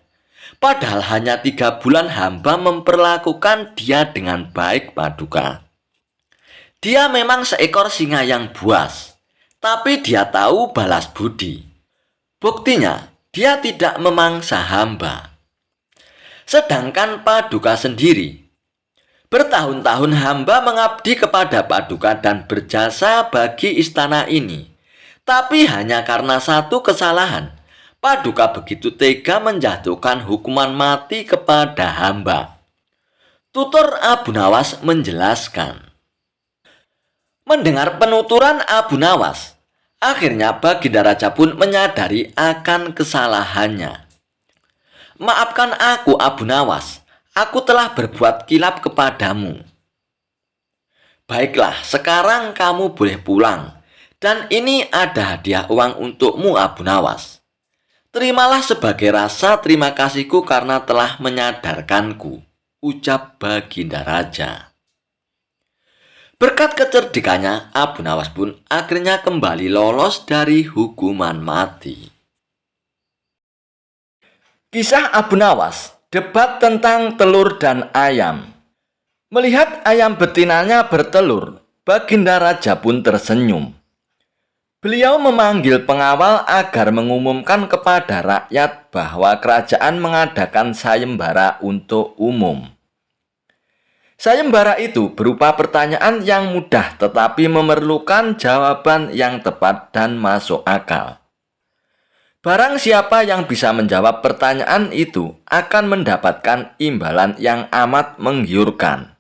Padahal hanya 3 bulan hamba memperlakukan dia dengan baik Paduka. Dia memang seekor singa yang buas, tapi dia tahu balas budi. Buktinya, dia tidak memangsa hamba. Sedangkan Paduka sendiri, bertahun-tahun hamba mengabdi kepada Paduka dan berjasa bagi istana ini. Tapi hanya karena satu kesalahan, Paduka begitu tega menjatuhkan hukuman mati kepada hamba. Tutur Abu Nawas menjelaskan. Mendengar penuturan Abu Nawas, akhirnya Baginda Raja pun menyadari akan kesalahannya. Maafkan aku Abu Nawas, aku telah berbuat kilap kepadamu. Baiklah, sekarang kamu boleh pulang. Dan ini ada hadiah uang untukmu Abu Nawas. Terimalah sebagai rasa terima kasihku karena telah menyadarkanku, ucap Baginda Raja. Berkat kecerdikannya, Abu Nawas pun akhirnya kembali lolos dari hukuman mati. Kisah Abu Nawas, debat tentang telur dan ayam. Melihat ayam betinanya bertelur, Baginda Raja pun tersenyum. Beliau memanggil pengawal agar mengumumkan kepada rakyat bahwa kerajaan mengadakan sayembara untuk umum. Sayembara itu berupa pertanyaan yang mudah tetapi memerlukan jawaban yang tepat dan masuk akal. Barang siapa yang bisa menjawab pertanyaan itu akan mendapatkan imbalan yang amat menggiurkan.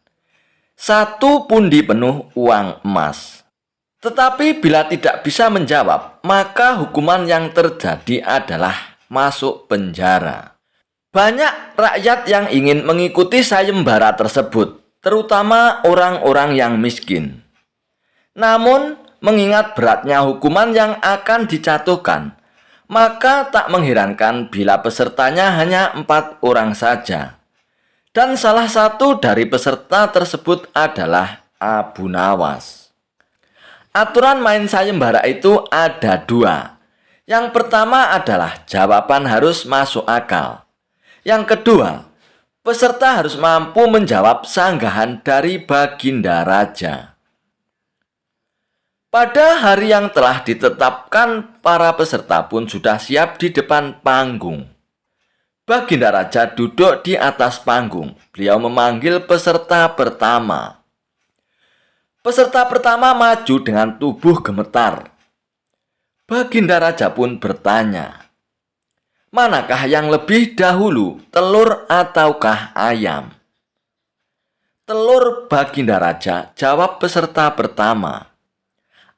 1 pundi penuh uang emas. Tetapi bila tidak bisa menjawab, maka hukuman yang terjadi adalah masuk penjara. Banyak rakyat yang ingin mengikuti sayembara tersebut, terutama orang-orang yang miskin. Namun, mengingat beratnya hukuman yang akan dijatuhkan, maka tak mengherankan bila pesertanya hanya 4 orang saja. Dan salah satu dari peserta tersebut adalah Abu Nawas. Aturan main sayembara itu ada 2. Yang pertama adalah jawaban harus masuk akal. Yang kedua, peserta harus mampu menjawab sanggahan dari Baginda Raja. Pada hari yang telah ditetapkan, para peserta pun sudah siap di depan panggung. Baginda Raja duduk di atas panggung. Beliau memanggil peserta pertama. Peserta pertama maju dengan tubuh gemetar. Baginda Raja pun bertanya, manakah yang lebih dahulu, telur ataukah ayam? telur Baginda Raja, jawab peserta pertama.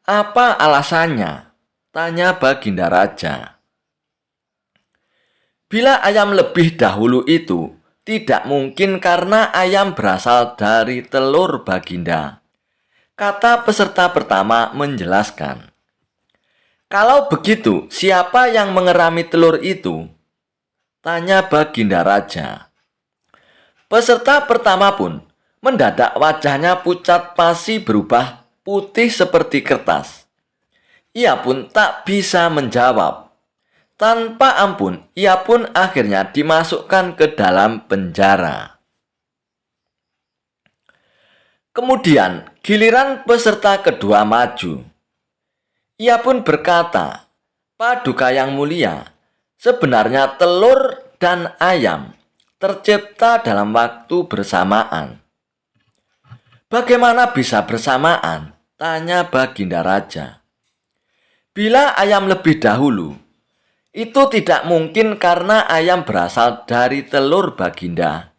Apa alasannya? Tanya Baginda Raja. Bila ayam lebih dahulu itu, tidak mungkin karena ayam berasal dari telur Baginda. Kata peserta pertama menjelaskan. Kalau begitu, siapa yang mengerami telur itu? Tanya Baginda Raja. Peserta pertama pun mendadak wajahnya pucat pasi berubah putih seperti kertas. Ia pun tak bisa menjawab. Tanpa ampun, ia pun akhirnya dimasukkan ke dalam penjara. Kemudian, giliran peserta kedua maju. Ia pun berkata, Paduka yang mulia, sebenarnya telur dan ayam tercipta dalam waktu bersamaan. Bagaimana bisa bersamaan? Tanya Baginda Raja. Bila ayam lebih dahulu, itu tidak mungkin karena ayam berasal dari telur Baginda.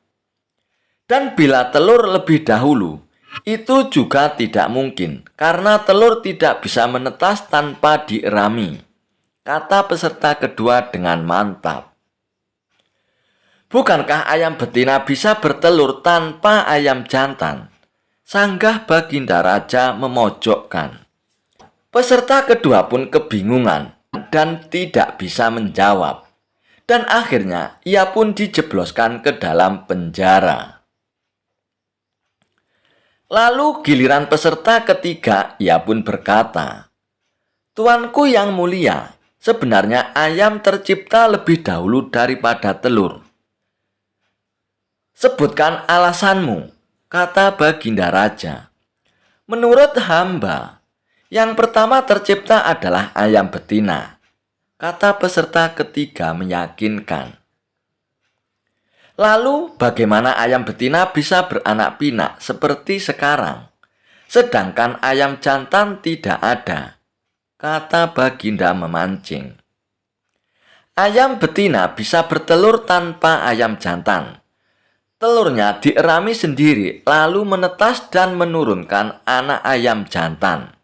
Dan bila telur lebih dahulu, itu juga tidak mungkin karena telur tidak bisa menetas tanpa dierami. Kata peserta kedua dengan mantap. Bukankah ayam betina bisa bertelur tanpa ayam jantan? Sanggah Baginda Raja memojokkan. Peserta kedua pun kebingungan dan tidak bisa menjawab. Dan akhirnya ia pun dijebloskan ke dalam penjara. Lalu giliran peserta ketiga, ia pun berkata, Tuanku yang mulia, sebenarnya ayam tercipta lebih dahulu daripada telur. Sebutkan alasanmu, kata Baginda Raja. Menurut hamba, yang pertama tercipta adalah ayam betina, kata peserta ketiga meyakinkan. Lalu bagaimana ayam betina bisa beranak pinak seperti sekarang, sedangkan ayam jantan tidak ada, kata Baginda memancing. Ayam betina bisa bertelur tanpa ayam jantan. Telurnya dierami sendiri lalu menetas dan menurunkan anak ayam jantan.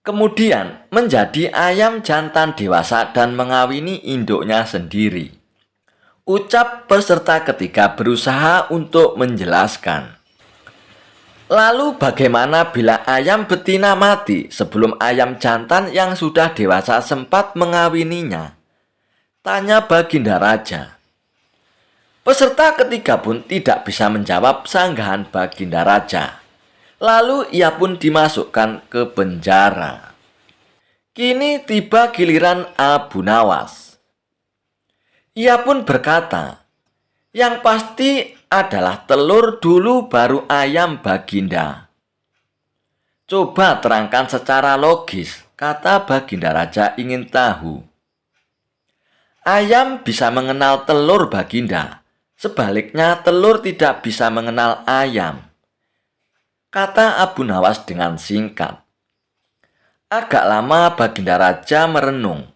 Kemudian menjadi ayam jantan dewasa dan mengawini induknya sendiri. Ucap peserta ketiga berusaha untuk menjelaskan. Lalu bagaimana bila ayam betina mati sebelum ayam jantan yang sudah dewasa sempat mengawininya? Tanya Baginda Raja. Peserta ketiga pun tidak bisa menjawab sanggahan Baginda Raja. Lalu ia pun dimasukkan ke penjara. Kini tiba giliran Abu Nawas. Ia pun berkata, yang pasti adalah telur dulu baru ayam Baginda. Coba terangkan secara logis, kata Baginda Raja ingin tahu. Ayam bisa mengenal telur Baginda, sebaliknya telur tidak bisa mengenal ayam, kata Abu Nawas dengan singkat. Agak lama Baginda Raja merenung.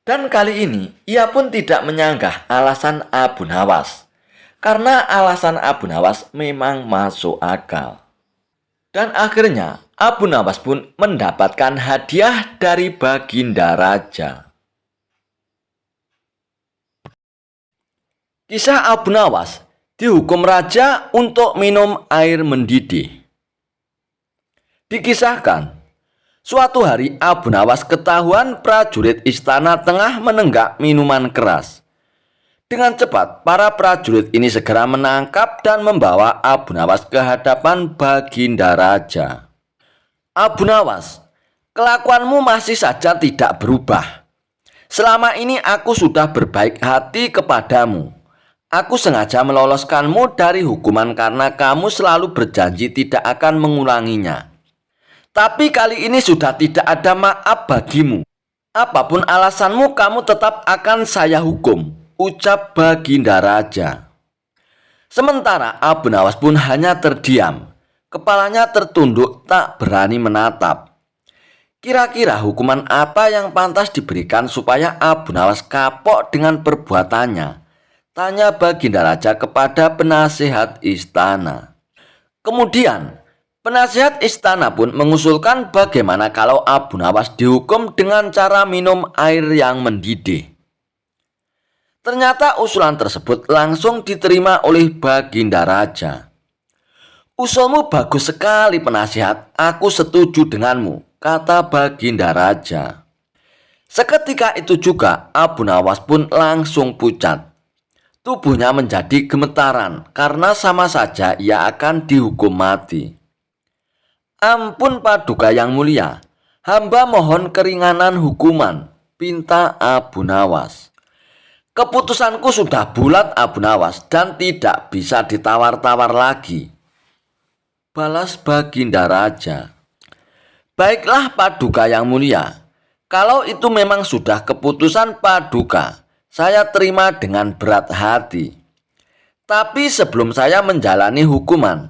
Dan kali ini ia pun tidak menyanggah alasan Abu Nawas. Karena alasan Abu Nawas memang masuk akal. Dan akhirnya Abu Nawas pun mendapatkan hadiah dari Baginda Raja. Kisah Abu Nawas dihukum raja untuk minum air mendidih. Dikisahkan, suatu hari Abu Nawas ketahuan prajurit istana tengah menenggak minuman keras. Dengan cepat, para prajurit ini segera menangkap dan membawa Abu Nawas ke hadapan Baginda Raja. Abu Nawas, kelakuanmu masih saja tidak berubah. Selama ini aku sudah berbaik hati kepadamu. Aku sengaja meloloskanmu dari hukuman karena kamu selalu berjanji tidak akan mengulanginya. Tapi kali ini sudah tidak ada maaf bagimu. Apapun alasanmu, kamu tetap akan saya hukum, ucap Baginda Raja. Sementara Abu Nawas pun hanya terdiam. Kepalanya tertunduk tak berani menatap. Kira-kira hukuman apa yang pantas diberikan supaya Abu Nawas kapok dengan perbuatannya? Tanya Baginda Raja kepada penasihat istana. Kemudian, penasihat istana pun mengusulkan bagaimana kalau Abu Nawas dihukum dengan cara minum air yang mendidih. Ternyata usulan tersebut langsung diterima oleh Baginda Raja. "Usulmu bagus sekali penasihat, aku setuju denganmu," kata Baginda Raja. Seketika itu juga Abu Nawas pun langsung pucat. Tubuhnya menjadi gemetaran karena sama saja ia akan dihukum mati. "Ampun Paduka yang mulia, hamba mohon keringanan hukuman," pinta Abu Nawas. "Keputusanku sudah bulat Abu Nawas dan tidak bisa ditawar-tawar lagi," balas Baginda Raja. "Baiklah Paduka yang mulia, kalau itu memang sudah keputusan Paduka, saya terima dengan berat hati. Tapi sebelum saya menjalani hukuman,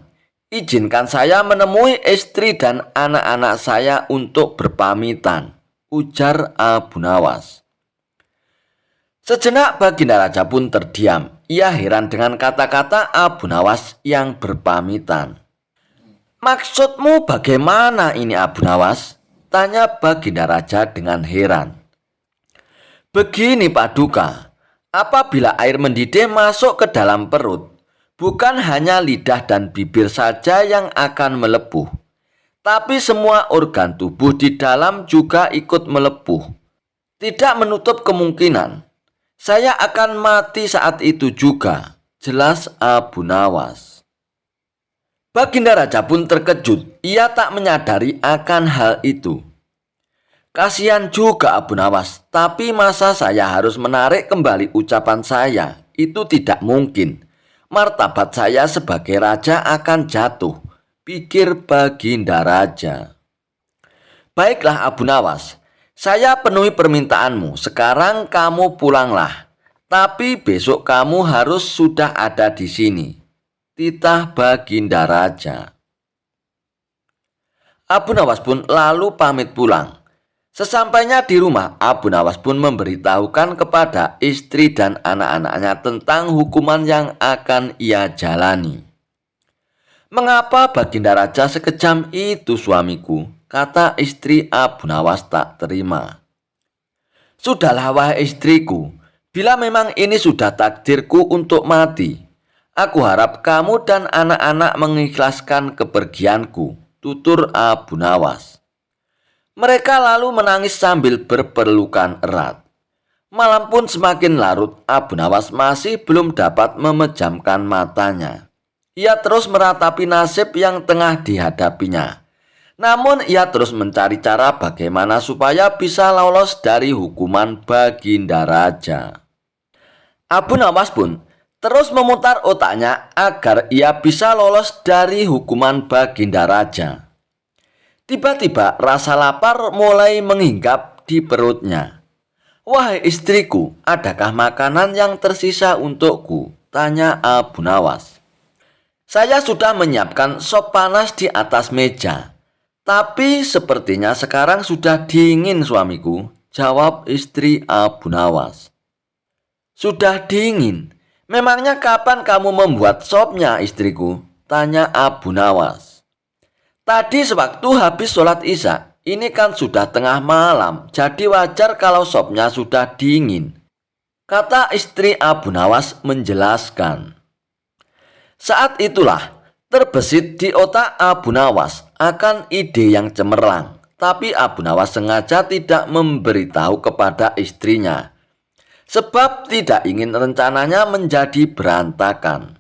izinkan saya menemui istri dan anak-anak saya untuk berpamitan," ujar Abu Nawas. Sejenak Baginda Raja pun terdiam. Ia heran dengan kata-kata Abu Nawas yang berpamitan. "Maksudmu bagaimana ini Abu Nawas?" tanya Baginda Raja dengan heran. "Begini Paduka, apabila air mendidih masuk ke dalam perut, bukan hanya lidah dan bibir saja yang akan melepuh, tapi semua organ tubuh di dalam juga ikut melepuh. Tidak menutup kemungkinan saya akan mati saat itu juga," jelas Abu Nawas. Baginda Raja pun terkejut. Ia tak menyadari akan hal itu. "Kasihan juga Abu Nawas, tapi masa saya harus menarik kembali ucapan saya? Itu tidak mungkin. Martabat saya sebagai raja akan jatuh," pikir Baginda Raja. "Baiklah Abu Nawas, saya penuhi permintaanmu. Sekarang kamu pulanglah. Tapi besok kamu harus sudah ada di sini," titah Baginda Raja. Abu Nawas pun lalu pamit pulang. Sesampainya di rumah, Abu Nawas pun memberitahukan kepada istri dan anak-anaknya tentang hukuman yang akan ia jalani. "Mengapa Baginda Raja sekejam itu suamiku?" kata istri Abu Nawas tak terima. "Sudahlah wahai istriku, bila memang ini sudah takdirku untuk mati, aku harap kamu dan anak-anak mengikhlaskan kepergianku," tutur Abu Nawas. Mereka lalu menangis sambil berpelukan erat. Malam pun semakin larut, Abu Nawas masih belum dapat memejamkan matanya. Ia terus meratapi nasib yang tengah dihadapinya. Namun ia terus mencari cara bagaimana supaya bisa lolos dari hukuman Baginda Raja. Abu Nawas pun terus memutar otaknya agar ia bisa lolos dari hukuman Baginda Raja. Tiba-tiba rasa lapar mulai menghinggap di perutnya. "Wahai istriku, adakah makanan yang tersisa untukku?" tanya Abu Nawas. "Saya sudah menyiapkan sop panas di atas meja, tapi sepertinya sekarang sudah dingin suamiku," jawab istri Abu Nawas. "Sudah dingin? Memangnya kapan kamu membuat sopnya istriku?" tanya Abu Nawas. "Tadi sewaktu habis sholat isya. Ini kan sudah tengah malam, jadi wajar kalau sopnya sudah dingin," kata istri Abu Nawas menjelaskan. Saat itulah terbesit di otak Abu Nawas akan ide yang cemerlang. Tapi Abu Nawas sengaja tidak memberitahu kepada istrinya, sebab tidak ingin rencananya menjadi berantakan.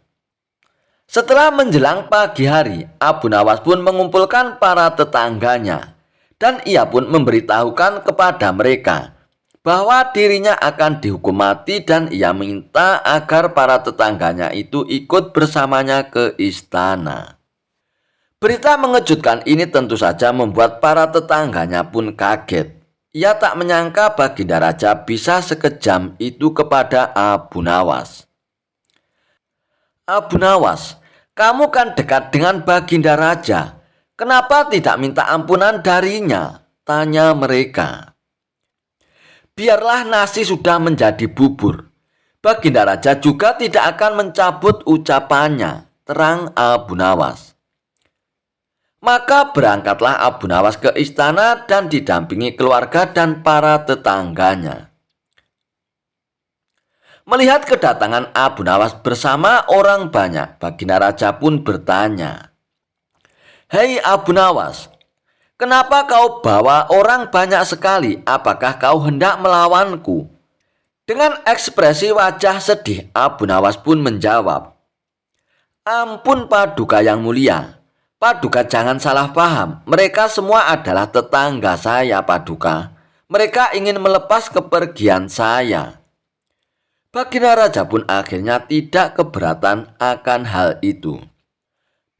Setelah menjelang pagi hari, Abu Nawas pun mengumpulkan para tetangganya. Dan ia pun memberitahukan kepada mereka bahwa dirinya akan dihukum mati dan ia minta agar para tetangganya itu ikut bersamanya ke istana. Berita mengejutkan ini tentu saja membuat para tetangganya pun kaget. Ia tak menyangka Baginda Raja bisa sekejam itu kepada Abu Nawas. "Abu Nawas, kamu kan dekat dengan Baginda Raja. Kenapa tidak minta ampunan darinya?" tanya mereka. "Biarlah nasi sudah menjadi bubur. Baginda Raja juga tidak akan mencabut ucapannya," terang Abu Nawas. Maka berangkatlah Abu Nawas ke istana dan didampingi keluarga dan para tetangganya. Melihat kedatangan Abu Nawas bersama orang banyak, Baginda Raja pun bertanya, "Hei Abu Nawas, kenapa kau bawa orang banyak sekali? Apakah kau hendak melawanku?" Dengan ekspresi wajah sedih, Abu Nawas pun menjawab, "Ampun Paduka yang mulia. Paduka jangan salah paham. Mereka semua adalah tetangga saya, Paduka. Mereka ingin melepas kepergian saya." Baginda Raja pun akhirnya tidak keberatan akan hal itu.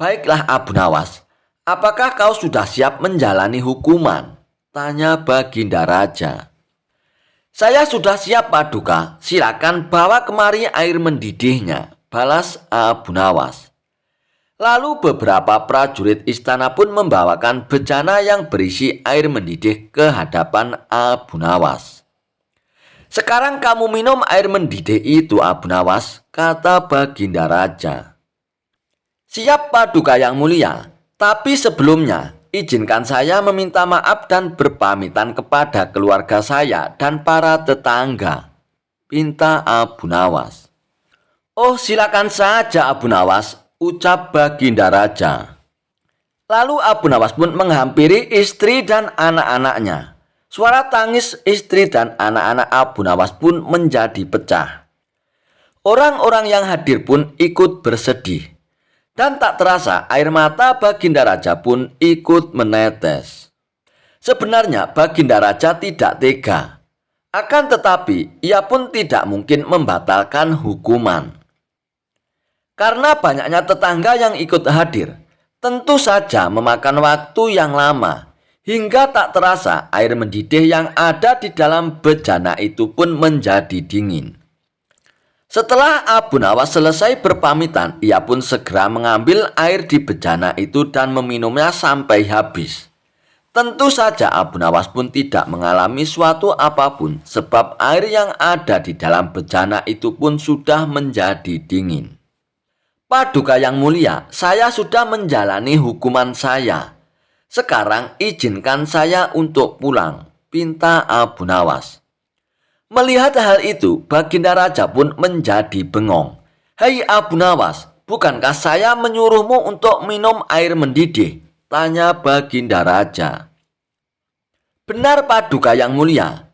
"Baiklah Abu Nawas, apakah kau sudah siap menjalani hukuman?" tanya Baginda Raja. "Saya sudah siap Paduka, silakan bawa kemari air mendidihnya," balas Abu Nawas. Lalu beberapa prajurit istana pun membawakan bejana yang berisi air mendidih ke hadapan Abu Nawas. "Sekarang kamu minum air mendidih itu Abu Nawas," kata Baginda Raja. "Siap Paduka yang mulia, tapi sebelumnya izinkan saya meminta maaf dan berpamitan kepada keluarga saya dan para tetangga," pinta Abu Nawas. "Oh silakan saja Abu Nawas," ucap Baginda Raja. Lalu Abu Nawas pun menghampiri istri dan anak-anaknya. Suara tangis istri dan anak-anak Abu Nawas pun menjadi pecah. Orang-orang yang hadir pun ikut bersedih. Dan tak terasa air mata Baginda Raja pun ikut menetes. Sebenarnya Baginda Raja tidak tega. Akan tetapi ia pun tidak mungkin membatalkan hukuman. Karena banyaknya tetangga yang ikut hadir, tentu saja memakan waktu yang lama, hingga tak terasa air mendidih yang ada di dalam bejana itu pun menjadi dingin. Setelah Abu Nawas selesai berpamitan, ia pun segera mengambil air di bejana itu dan meminumnya sampai habis. Tentu saja Abu Nawas pun tidak mengalami suatu apapun, sebab air yang ada di dalam bejana itu pun sudah menjadi dingin. "Paduka yang mulia, saya sudah menjalani hukuman saya. Sekarang izinkan saya untuk pulang," pinta Abu Nawas. Melihat hal itu, Baginda Raja pun menjadi bengong. "Hei Abu Nawas, bukankah saya menyuruhmu untuk minum air mendidih?" tanya Baginda Raja. "Benar Paduka yang mulia,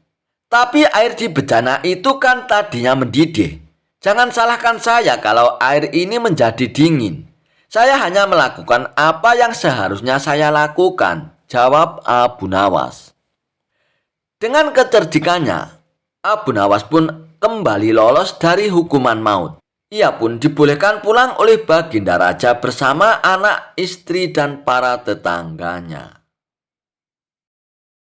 tapi air di bejana itu kan tadinya mendidih. Jangan salahkan saya kalau air ini menjadi dingin. Saya hanya melakukan apa yang seharusnya saya lakukan," jawab Abu Nawas. Dengan kecerdikannya, Abu Nawas pun kembali lolos dari hukuman maut. Ia pun dibolehkan pulang oleh Baginda Raja bersama anak, istri, dan para tetangganya.